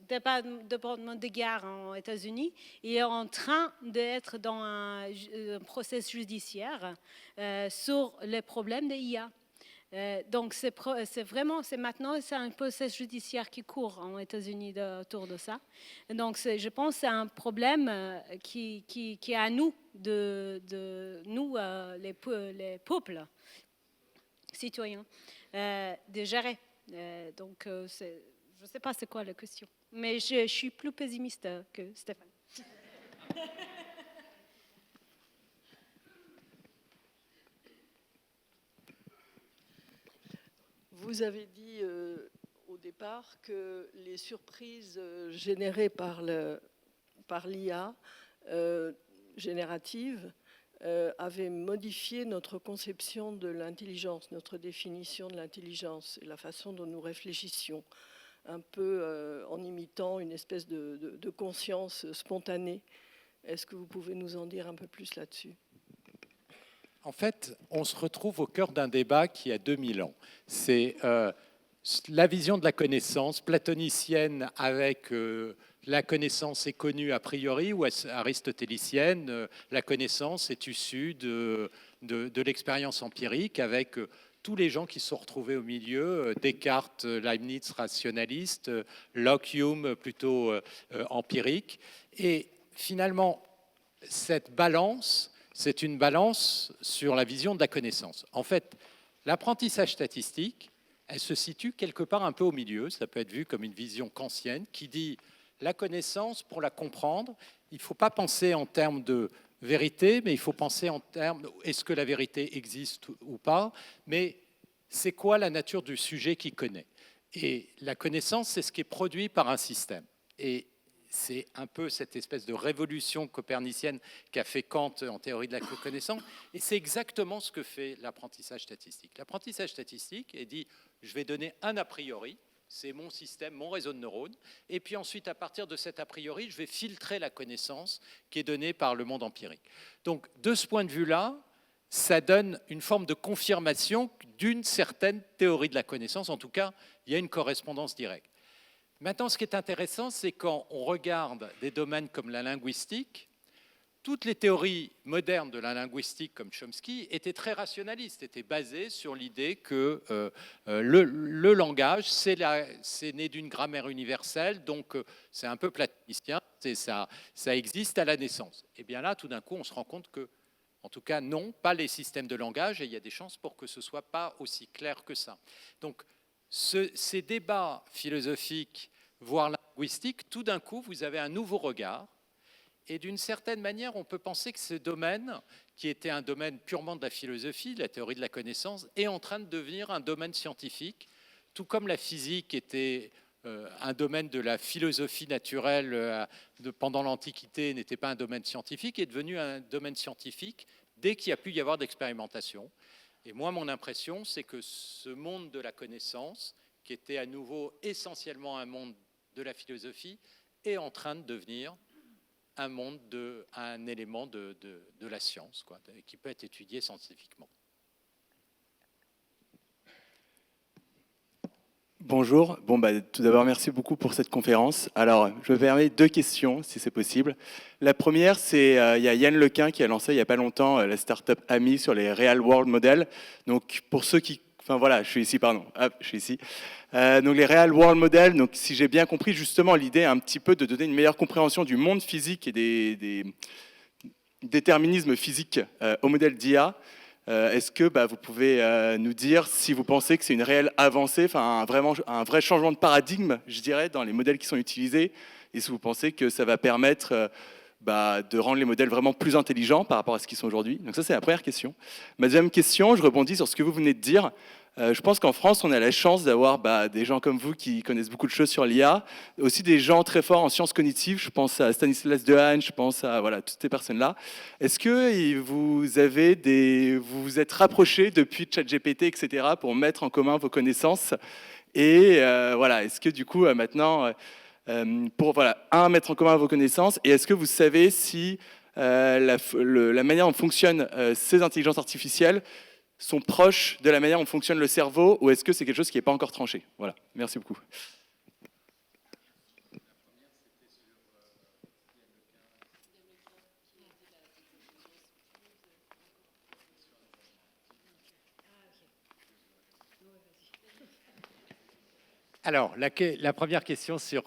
département de guerre aux États-Unis. Il est en train d'être dans un processus judiciaire sur les problèmes de l'IA. Donc, c'est maintenant, c'est un processus judiciaire qui court aux États-Unis autour de ça. Donc, je pense que c'est un problème qui est à nous, nous, les peuples citoyens, de gérer. Donc, je ne sais pas c'est quoi la question, mais je suis plus pessimiste que Stéphane. Vous avez dit au départ que les surprises générées par l'IA générative avaient modifié notre conception de l'intelligence, notre définition de l'intelligence et la façon dont nous réfléchissions, un peu en imitant une espèce de conscience spontanée. Est-ce que vous pouvez nous en dire un peu plus là-dessus ? En fait, on se retrouve au cœur d'un débat qui a 2000 ans. C'est la vision de la connaissance platonicienne avec la connaissance est connue a priori, ou aristotélicienne, la connaissance est issue de l'expérience empirique avec tous les gens qui se sont retrouvés au milieu, Descartes, Leibniz, rationaliste, Locke, Hume, plutôt empirique. Et finalement, cette balance, c'est une balance sur la vision de la connaissance. En fait, l'apprentissage statistique, elle se situe quelque part un peu au milieu. Ça peut être vu comme une vision kantienne qui dit la connaissance, pour la comprendre, il ne faut pas penser en termes de vérité, mais il faut penser en termes de est-ce que la vérité existe ou pas, mais c'est quoi la nature du sujet qu'il connaît. Et la connaissance, c'est ce qui est produit par un système. Et c'est un peu cette espèce de révolution copernicienne qu'a fait Kant en théorie de la connaissance. Et c'est exactement ce que fait l'apprentissage statistique. L'apprentissage statistique est dit, je vais donner un a priori, c'est mon système, mon réseau de neurones. Et puis ensuite, à partir de cet a priori, je vais filtrer la connaissance qui est donnée par le monde empirique. Donc, de ce point de vue-là, ça donne une forme de confirmation d'une certaine théorie de la connaissance. En tout cas, il y a une correspondance directe. Maintenant, ce qui est intéressant, c'est quand on regarde des domaines comme la linguistique, toutes les théories modernes de la linguistique, comme Chomsky, étaient très rationalistes, étaient basées sur l'idée que le langage, c'est né d'une grammaire universelle, donc c'est un peu platonicien, ça existe à la naissance. Et bien là, tout d'un coup, on se rend compte que, en tout cas, non, pas les systèmes de langage, et il y a des chances pour que ce ne soit pas aussi clair que ça. Donc, ces débats philosophiques, voire linguistiques, tout d'un coup, vous avez un nouveau regard. Et d'une certaine manière, on peut penser que ce domaine, qui était un domaine purement de la philosophie, de la théorie de la connaissance, est en train de devenir un domaine scientifique, tout comme la physique était un domaine de la philosophie naturelle pendant l'Antiquité, n'était pas un domaine scientifique, est devenu un domaine scientifique dès qu'il y a pu y avoir d'expérimentation. Et moi, mon impression, c'est que ce monde de la connaissance, qui était à nouveau essentiellement un monde de la philosophie, est en train de devenir un élément de la science, quoi, qui peut être étudié scientifiquement. Bonjour. Tout d'abord, merci beaucoup pour cette conférence. Alors, je me permets 2 questions, si c'est possible. La première, c'est il y a Yann Lequin qui a lancé il n'y a pas longtemps la start-up AMI sur les Real World Models. Donc, pour ceux qui... Enfin voilà, je suis ici, pardon. Hop, je suis ici. Donc les Real World Models, donc si j'ai bien compris, justement, l'idée est un petit peu de donner une meilleure compréhension du monde physique et des déterminismes physiques au modèle d'IA. Est-ce que vous pouvez nous dire si vous pensez que c'est une réelle avancée, enfin un vrai changement de paradigme, je dirais, dans les modèles qui sont utilisés, et si vous pensez que ça va permettre de rendre les modèles vraiment plus intelligents par rapport à ce qu'ils sont aujourd'hui. Donc ça, c'est la première question. Ma deuxième question, je rebondis sur ce que vous venez de dire. Je pense qu'en France, on a la chance d'avoir des gens comme vous qui connaissent beaucoup de choses sur l'IA, aussi des gens très forts en sciences cognitives. Je pense à Stanislas Dehaene, je pense à toutes ces personnes-là. Est-ce que vous vous êtes rapprochés depuis ChatGPT, etc., pour mettre en commun vos connaissances? Et est-ce que du coup, maintenant, pour mettre en commun vos connaissances, et est-ce que vous savez si la manière dont fonctionnent ces intelligences artificielles sont proches de la manière dont fonctionne le cerveau, ou est-ce que c'est quelque chose qui n'est pas encore tranché? Voilà, merci beaucoup. Alors, la première question sur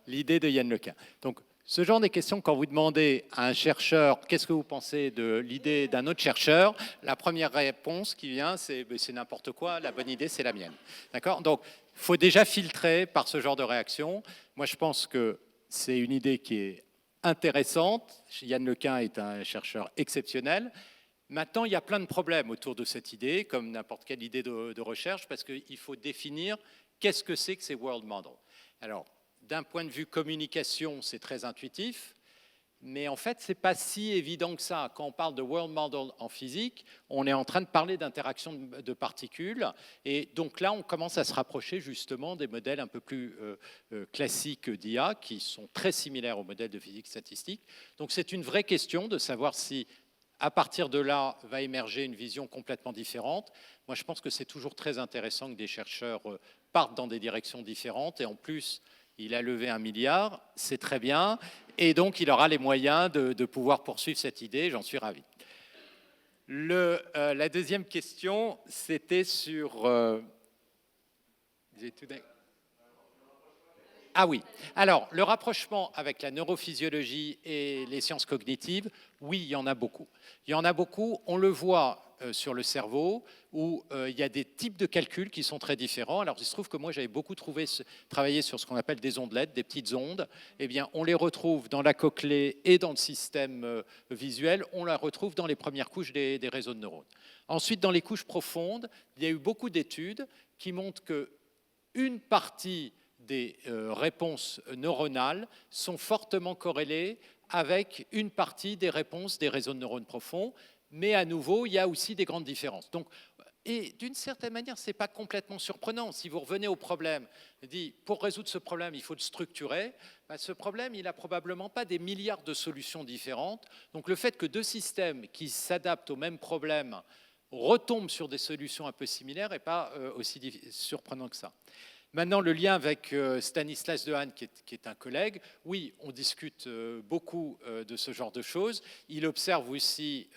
l'idée de Yann Lequin. Donc, ce genre de questions, quand vous demandez à un chercheur qu'est-ce que vous pensez de l'idée d'un autre chercheur, la première réponse qui vient, c'est n'importe quoi, la bonne idée, c'est la mienne. D'accord? Donc, il faut déjà filtrer par ce genre de réaction. Moi, je pense que c'est une idée qui est intéressante. Yann Lequin est un chercheur exceptionnel. Maintenant, il y a plein de problèmes autour de cette idée, comme n'importe quelle idée de recherche, parce qu'il faut définir qu'est-ce que c'est que ces world models. Alors, d'un point de vue communication, c'est très intuitif, mais en fait, ce n'est pas si évident que ça. Quand on parle de world model en physique, on est en train de parler d'interaction de particules, et donc là, on commence à se rapprocher justement des modèles un peu plus classiques d'IA, qui sont très similaires aux modèles de physique statistique. Donc c'est une vraie question de savoir si, à partir de là, va émerger une vision complètement différente. Moi, je pense que c'est toujours très intéressant que des chercheurs partent dans des directions différentes, et en plus, il a levé 1 milliard, c'est très bien, et donc il aura les moyens de pouvoir poursuivre cette idée, j'en suis ravi. La deuxième question, c'était sur... Ah oui, alors le rapprochement avec la neurophysiologie et les sciences cognitives, oui, il y en a beaucoup. Il y en a beaucoup, on le voit sur le cerveau où il y a des types de calculs qui sont très différents. Alors il se trouve que moi j'avais beaucoup travaillé sur ce qu'on appelle des ondelettes, des petites ondes. Eh bien, on les retrouve dans la cochlée et dans le système visuel. On la retrouve dans les premières couches des réseaux de neurones. Ensuite, dans les couches profondes, il y a eu beaucoup d'études qui montrent qu'une partie des réponses neuronales sont fortement corrélées avec une partie des réponses des réseaux de neurones profonds. Mais à nouveau, il y a aussi des grandes différences. Donc, et d'une certaine manière, ce n'est pas complètement surprenant. Si vous revenez au problème, pour résoudre ce problème, il faut le structurer. Ce problème, il n'a probablement pas des milliards de solutions différentes. Donc le fait que deux systèmes qui s'adaptent au même problème retombent sur des solutions un peu similaires n'est pas aussi surprenant que ça. Maintenant, le lien avec Stanislas Dehaene, qui est un collègue, oui, on discute beaucoup de ce genre de choses. Il observe aussi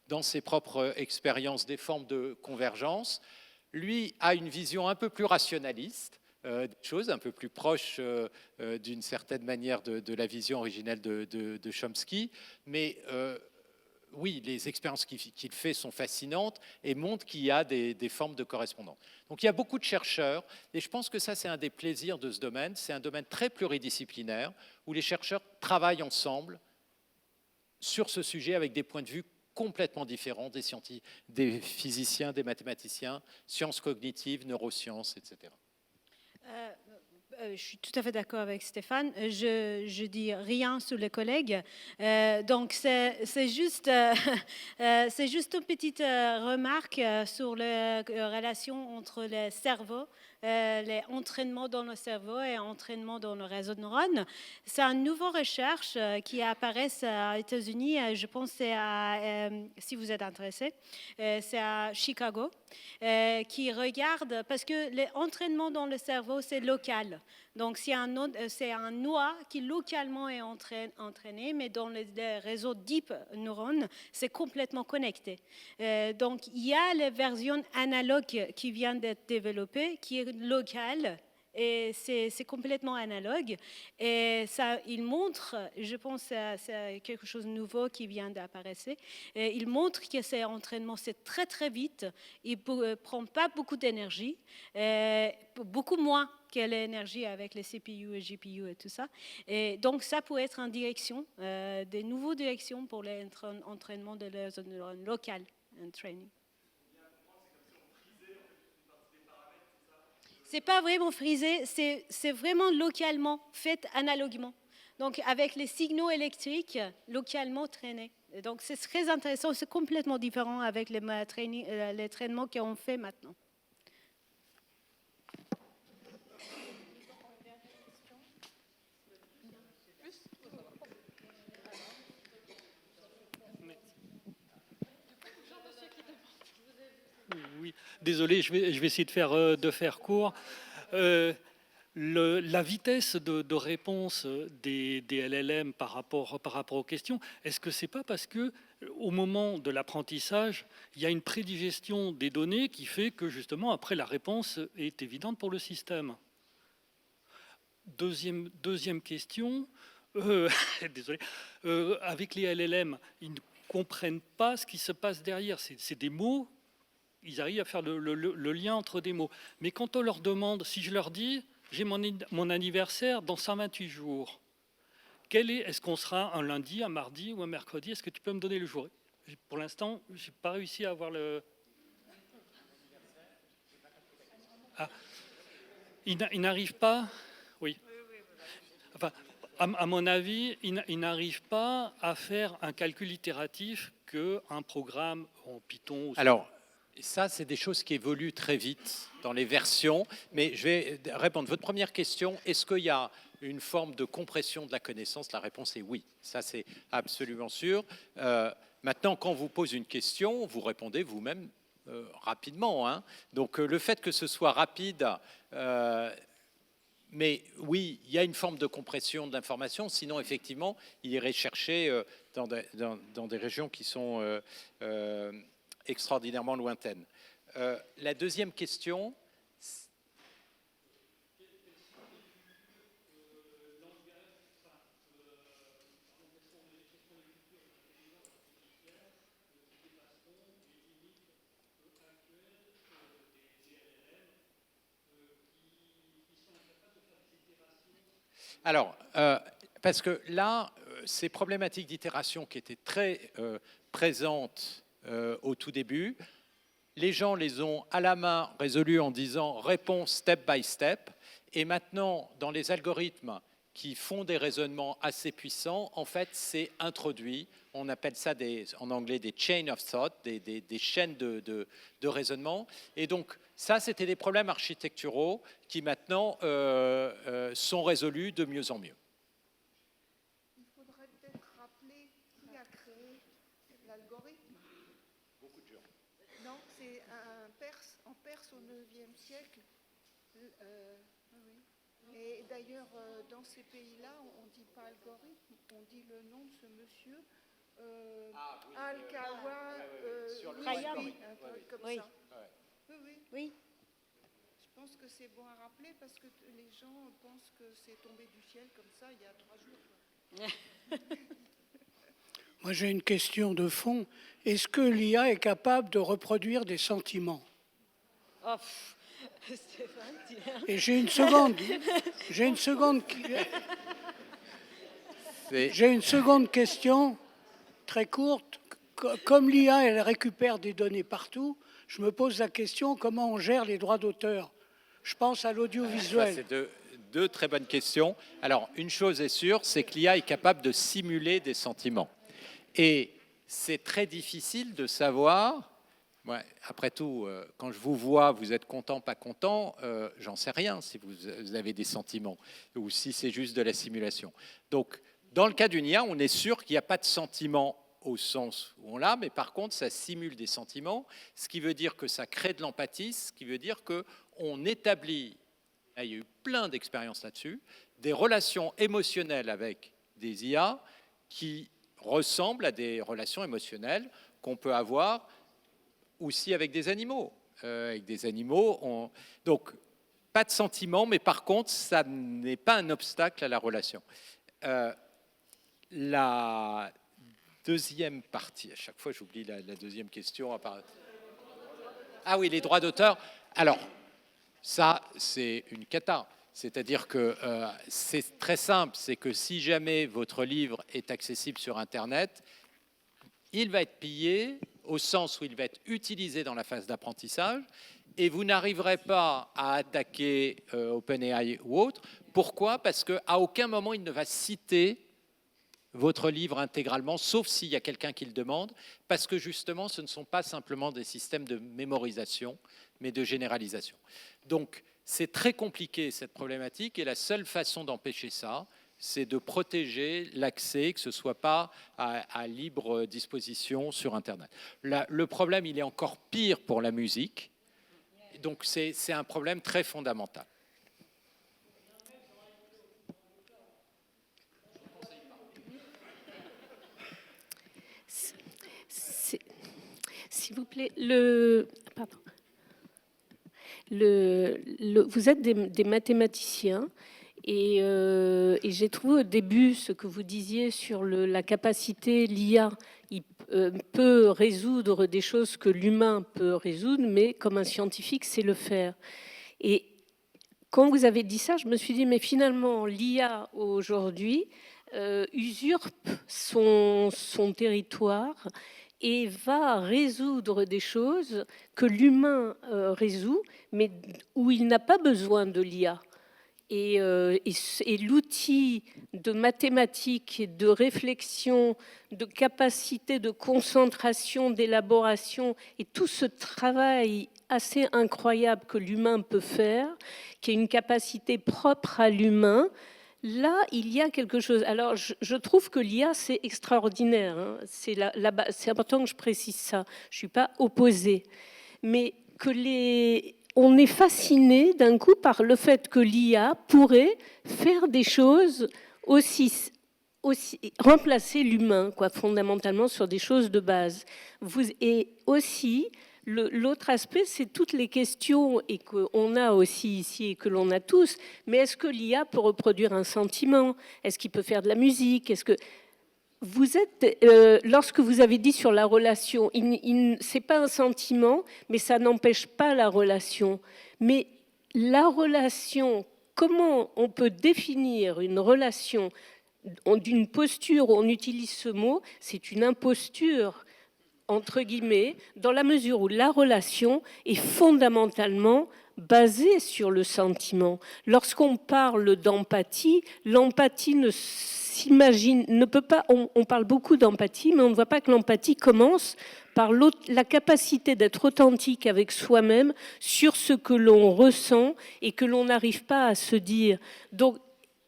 dans ses propres expériences des formes de convergence. Lui a une vision un peu plus rationaliste, des choses un peu plus proches d'une certaine manière de la vision originelle de Chomsky, mais oui, les expériences qu'il fait sont fascinantes et montrent qu'il y a des formes de correspondance. Donc il y a beaucoup de chercheurs, et je pense que ça c'est un des plaisirs de ce domaine, c'est un domaine très pluridisciplinaire, où les chercheurs travaillent ensemble sur ce sujet avec des points de vue complètement différents, des physiciens, des mathématiciens, sciences cognitives, neurosciences, etc. Je suis tout à fait d'accord avec Stéphane. Je dis rien sur les collègues. Donc, c'est juste une petite remarque sur la relation entre le cerveau, les entraînements dans le cerveau et entraînement dans le réseau de neurones. C'est une nouvelle recherche qui apparaît aux États-Unis. Je pense que c'est si vous êtes intéressé, c'est à Chicago, qui regarde, parce que l'entraînement dans le cerveau, c'est local. Donc, c'est un noix qui localement est entraîné, mais dans les réseaux deep neurones, c'est complètement connecté. Donc, il y a les versions analogues qui viennent d'être développées, qui est locale. Et c'est complètement analogue. Et ça, il montre, je pense que c'est quelque chose de nouveau qui vient d'apparaître. Il montre que ces entraînements, c'est très très vite. Il ne prend pas beaucoup d'énergie, beaucoup moins que l'énergie avec les CPU et GPU et tout ça. Et donc, ça peut être en direction, des nouvelles directions pour l'entraînement de neurones local training. C'est pas vraiment frisé, c'est vraiment localement fait analoguement. Donc avec les signaux électriques localement traînés. Et donc c'est très intéressant, c'est complètement différent avec les trainements qu'on fait maintenant. Oui, désolé, je vais essayer de faire court. La vitesse de réponse des LLM par rapport aux questions, est-ce que c'est pas parce que au moment de l'apprentissage, il y a une prédigestion des données qui fait que justement après la réponse est évidente pour le système? Deuxième question, désolé, avec les LLM, ils ne comprennent pas ce qui se passe derrière. C'est des mots. Ils arrivent à faire le lien entre des mots. Mais quand on leur demande, si je leur dis, j'ai mon anniversaire dans 128 jours, est-ce qu'on sera un lundi, un mardi ou un mercredi? Est-ce que tu peux me donner le jour? Pour l'instant, je n'ai pas réussi à avoir le... Ah. Ils n'arrivent pas... Oui. Enfin, à mon avis, ils n'arrivent pas à faire un calcul itératif qu'un programme en Python... Alors, ça, c'est des choses qui évoluent très vite dans les versions. Mais je vais répondre. Votre première question, est-ce qu'il y a une forme de compression de la connaissance? La réponse est oui. Ça, c'est absolument sûr. Maintenant, quand on vous pose une question, vous répondez vous-même rapidement. Hein. Donc, le fait que ce soit rapide... mais oui, il y a une forme de compression de l'information. Sinon, effectivement, il irait chercher dans des régions qui sont... extraordinairement lointaine. La deuxième question. Alors, parce que là, ces problématiques d'itération qui étaient très présentes au tout début, les gens les ont à la main résolues en disant réponse step by step. Et maintenant, dans les algorithmes qui font des raisonnements assez puissants, en fait, c'est introduit. On appelle ça en anglais des chain of thought, des chaînes de raisonnement. Et donc, ça, c'était des problèmes architecturaux qui maintenant sont résolus de mieux en mieux. Il faudrait peut-être rappeler qui a créé l'algorithme. Beaucoup de gens. Non, c'est un Perse, en Perse au IXe siècle. Oui. Et d'ailleurs, dans ces pays-là, on ne dit pas algorithme, on dit le nom de ce monsieur, Al-Kawa, un truc comme ça. Oui. Je pense que c'est bon à rappeler parce que les gens pensent que c'est tombé du ciel comme ça il y a 3 jours. Moi, j'ai une question de fond. Est-ce que l'IA est capable de reproduire des sentiments? Oh, Stéphane, Et j'ai une seconde question très courte. Comme l'IA, elle récupère des données partout, je me pose la question comment on gère les droits d'auteur. Je pense à l'audiovisuel. C'est deux très bonnes questions. Alors, une chose est sûre, c'est que l'IA est capable de simuler des sentiments. Et c'est très difficile de savoir. Ouais, après tout, quand je vous vois, vous êtes content, pas content, j'en sais rien si vous avez des sentiments ou si c'est juste de la simulation. Donc, dans le cas d'une IA, on est sûr qu'il n'y a pas de sentiments au sens où on l'a, mais par contre, ça simule des sentiments, ce qui veut dire que ça crée de l'empathie, ce qui veut dire qu'on établit, il y a eu plein d'expériences là-dessus, des relations émotionnelles avec des IA qui ressemblent à des relations émotionnelles qu'on peut avoir aussi avec des animaux. Donc, pas de sentiments, mais par contre, ça n'est pas un obstacle à la relation. La deuxième partie, à chaque fois j'oublie la deuxième question. Ah oui, les droits d'auteur. Alors, ça, c'est une cata. C'est-à-dire que c'est très simple, c'est que si jamais votre livre est accessible sur Internet, il va être pillé au sens où il va être utilisé dans la phase d'apprentissage et vous n'arriverez pas à attaquer OpenAI ou autre. Pourquoi? Parce qu'à aucun moment il ne va citer votre livre intégralement, sauf s'il y a quelqu'un qui le demande, parce que justement ce ne sont pas simplement des systèmes de mémorisation, mais de généralisation. Donc c'est très compliqué cette problématique et la seule façon d'empêcher ça, c'est de protéger l'accès, que ce ne soit pas à libre disposition sur Internet. Le problème, il est encore pire pour la musique. Donc, c'est un problème très fondamental. S'il vous plaît, vous êtes des mathématiciens. Et j'ai trouvé au début ce que vous disiez sur la capacité, l'IA, il peut résoudre des choses que l'humain peut résoudre, mais comme un scientifique sait le faire. Et quand vous avez dit ça, je me suis dit, mais finalement, l'IA aujourd'hui usurpe son territoire et va résoudre des choses que l'humain résout, mais où il n'a pas besoin de l'IA. Et l'outil de mathématiques, de réflexion, de capacité de concentration, d'élaboration, et tout ce travail assez incroyable que l'humain peut faire, qui est une capacité propre à l'humain, là, il y a quelque chose. Alors, je trouve que l'IA, c'est extraordinaire. Hein. C'est important que je précise ça. Je ne suis pas opposée. Mais on est fasciné d'un coup par le fait que l'IA pourrait faire des choses aussi remplacer l'humain, fondamentalement sur des choses de base. Et aussi, l'autre aspect, c'est toutes les questions et qu'on a aussi ici et que l'on a tous. Mais est-ce que l'IA peut reproduire un sentiment? Est-ce qu'il peut faire de la musique? Est-ce que vous êtes, lorsque vous avez dit sur la relation, c'est pas un sentiment, mais ça n'empêche pas la relation. Mais la relation comment on peut définir une relation d'une posture où on utilise ce mot, c'est une imposture, entre guillemets, dans la mesure où la relation est fondamentalement basée sur le sentiment. Lorsqu'on parle d'empathie, l'empathie ne peut pas, on parle beaucoup d'empathie, mais on ne voit pas que l'empathie commence par la capacité d'être authentique avec soi-même sur ce que l'on ressent et que l'on n'arrive pas à se dire. Donc,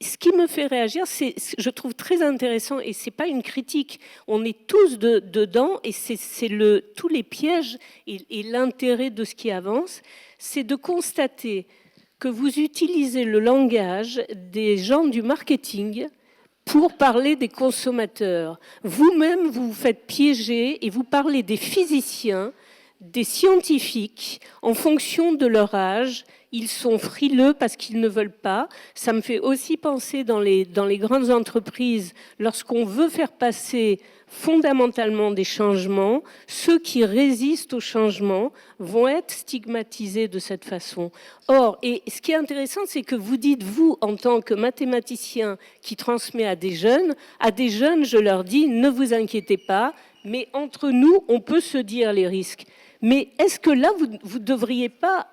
ce qui me fait réagir, je trouve très intéressant, et c'est pas une critique, on est tous dedans, et c'est tous les pièges et l'intérêt de ce qui avance, c'est de constater que vous utilisez le langage des gens du marketing pour parler des consommateurs. Vous-même, vous vous faites piéger et vous parlez des physiciens, des scientifiques, en fonction de leur âge. Ils sont frileux parce qu'ils ne veulent pas. Ça me fait aussi penser dans les grandes entreprises, lorsqu'on veut faire passer fondamentalement des changements, ceux qui résistent au changement vont être stigmatisés de cette façon. Or, et ce qui est intéressant, c'est que vous dites, vous, en tant que mathématicien qui transmet à des jeunes, je leur dis, ne vous inquiétez pas, mais entre nous, on peut se dire les risques. Mais est-ce que là, vous ne devriez pas,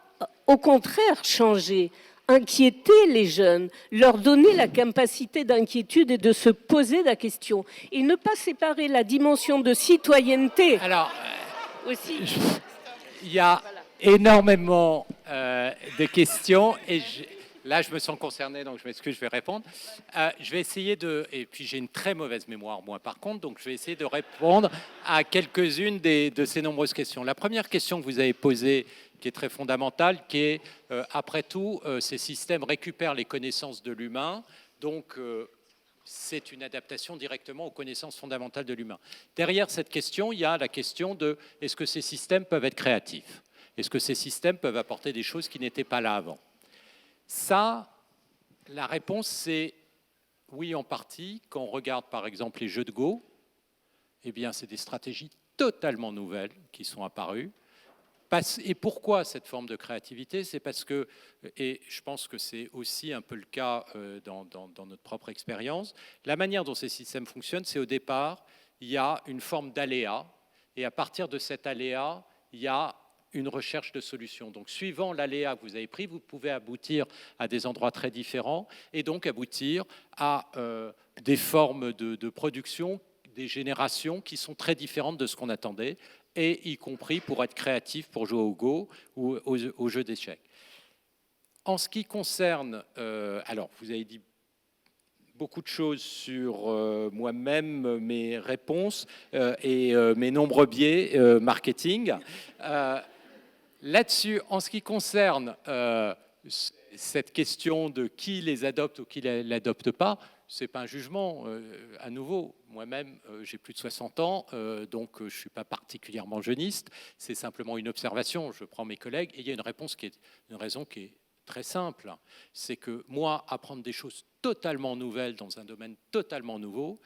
au contraire, changer, inquiéter les jeunes, leur donner la capacité d'inquiétude et de se poser la question, et ne pas séparer la dimension de citoyenneté. Alors, aussi. Il y a énormément de questions, et là, je me sens concerné, donc je m'excuse, je vais répondre. Je vais essayer et puis j'ai une très mauvaise mémoire, moi, par contre, donc je vais essayer de répondre à quelques-unes de ces nombreuses questions. La première question que vous avez posée, qui est très fondamentale, qui est, après tout, ces systèmes récupèrent les connaissances de l'humain, donc c'est une adaptation directement aux connaissances fondamentales de l'humain. Derrière cette question, il y a la question de est-ce que ces systèmes peuvent être créatifs? Est-ce que ces systèmes peuvent apporter des choses qui n'étaient pas là avant? Ça, la réponse, c'est oui, en partie. Quand on regarde, par exemple, les jeux de Go, eh bien, c'est des stratégies totalement nouvelles qui sont apparues. Et pourquoi cette forme de créativité? C'est parce que, et je pense que c'est aussi un peu le cas dans notre propre expérience, la manière dont ces systèmes fonctionnent, c'est au départ, il y a une forme d'aléa, et à partir de cet aléa, il y a une recherche de solutions. Donc, suivant l'aléa que vous avez pris, vous pouvez aboutir à des endroits très différents, et donc aboutir à des formes de production, des générations qui sont très différentes de ce qu'on attendait, et y compris pour être créatif, pour jouer au Go ou aux jeux d'échecs. En ce qui concerne, alors vous avez dit beaucoup de choses sur moi-même, mes réponses et mes nombreux biais marketing. Là-dessus, en ce qui concerne cette question de qui les adopte ou qui ne l'adopte pas, ce n'est pas un jugement. À nouveau, moi-même, j'ai plus de 60 ans, donc je ne suis pas particulièrement jeuniste. C'est simplement une observation. Je prends mes collègues et il y a une raison qui est très simple. C'est que moi, apprendre des choses totalement nouvelles dans un domaine totalement nouveau,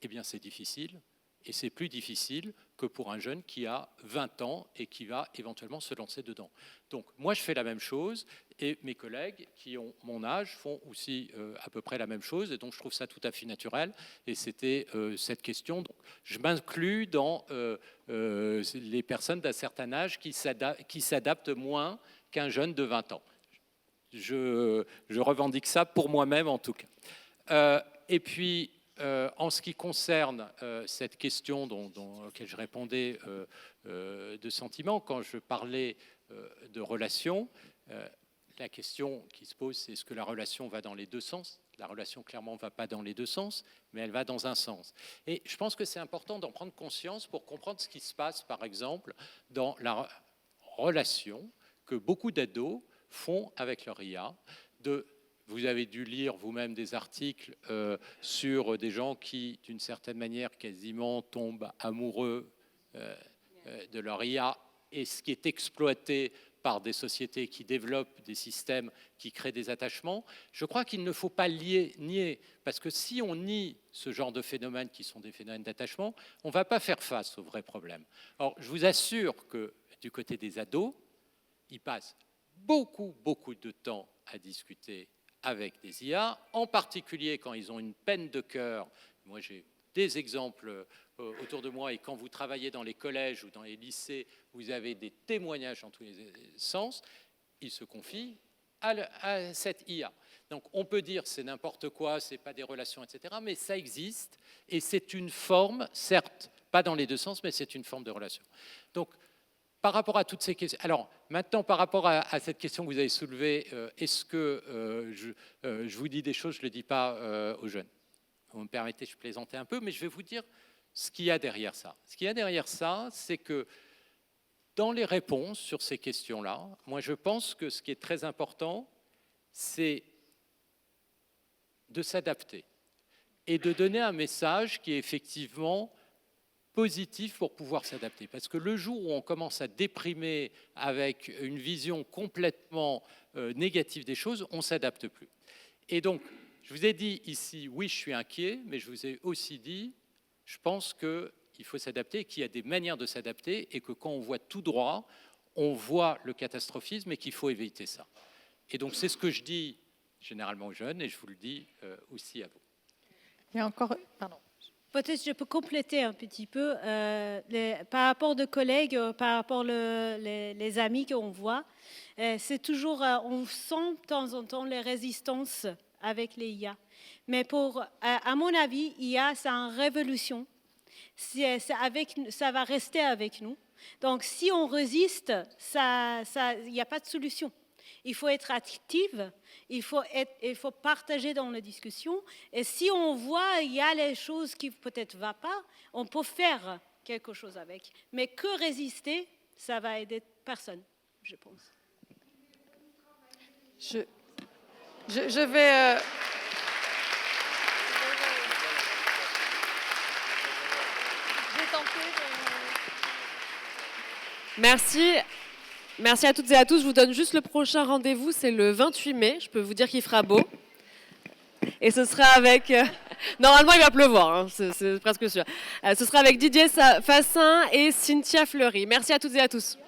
eh bien, c'est difficile. Et c'est plus difficile que pour un jeune qui a 20 ans et qui va éventuellement se lancer dedans. Donc, moi, je fais la même chose et mes collègues qui ont mon âge font aussi à peu près la même chose. Et donc, je trouve ça tout à fait naturel. Et c'était cette question. Donc, je m'inclus dans les personnes d'un certain âge qui s'adaptent moins qu'un jeune de 20 ans. Je revendique ça pour moi-même, en tout cas. Et puis, en ce qui concerne cette question laquelle je répondais de sentiments, quand je parlais de relations, la question qui se pose, c'est est-ce que la relation va dans les deux sens? La relation, clairement, ne va pas dans les deux sens, mais elle va dans un sens. Et je pense que c'est important d'en prendre conscience pour comprendre ce qui se passe, par exemple, dans la relation que beaucoup d'ados font avec leur IA. Vous avez dû lire vous-même des articles sur des gens qui, d'une certaine manière, quasiment tombent amoureux de leur IA, et ce qui est exploité par des sociétés qui développent des systèmes qui créent des attachements. Je crois qu'il ne faut pas nier, parce que si on nie ce genre de phénomènes qui sont des phénomènes d'attachement, on ne va pas faire face aux vrais problèmes. Alors, je vous assure que du côté des ados, ils passent beaucoup de temps à discuter avec des IA, en particulier quand ils ont une peine de cœur. Moi, j'ai des exemples autour de moi, et quand vous travaillez dans les collèges ou dans les lycées, vous avez des témoignages en tous les sens, ils se confient à cette IA. Donc on peut dire c'est n'importe quoi, c'est pas des relations, etc. Mais ça existe, et c'est une forme, certes, pas dans les deux sens, mais c'est une forme de relation. Donc, par rapport à toutes ces questions... Alors, maintenant, par rapport à cette question que vous avez soulevée, est-ce que je vous dis des choses, je ne le dis pas aux jeunes? Vous me permettez, je plaisantais un peu, mais je vais vous dire ce qu'il y a derrière ça. Ce qu'il y a derrière ça, c'est que dans les réponses sur ces questions-là, moi, je pense que ce qui est très important, c'est de s'adapter et de donner un message qui est effectivement positif pour pouvoir s'adapter. Parce que le jour où on commence à déprimer avec une vision complètement négative des choses, on ne s'adapte plus. Et donc, je vous ai dit ici, oui, je suis inquiet, mais je vous ai aussi dit, je pense qu'il faut s'adapter, qu'il y a des manières de s'adapter, et que quand on voit tout droit, on voit le catastrophisme et qu'il faut éviter ça. Et donc, c'est ce que je dis généralement aux jeunes, et je vous le dis aussi à vous. Il y a encore... Pardon. Peut-être je peux compléter un petit peu par rapport de collègues, par rapport les amis qu'on voit. C'est toujours, on sent de temps en temps les résistances avec les IA. Mais à mon avis, IA, c'est une révolution. Ça va rester avec nous. Donc, si on résiste, il n'y a pas de solution. Il faut être active, il faut partager dans la discussion. Et si on voit il y a les choses qui peut-être ne vont pas, on peut faire quelque chose avec. Mais que résister, ça va aider personne, je pense. Je vais... Merci. Merci à toutes et à tous. Je vous donne juste le prochain rendez-vous, c'est le 28 mai. Je peux vous dire qu'il fera beau. Et ce sera avec... Normalement, il va pleuvoir, hein, c'est presque sûr. Ce sera avec Didier Fassin et Cynthia Fleury. Merci à toutes et à tous.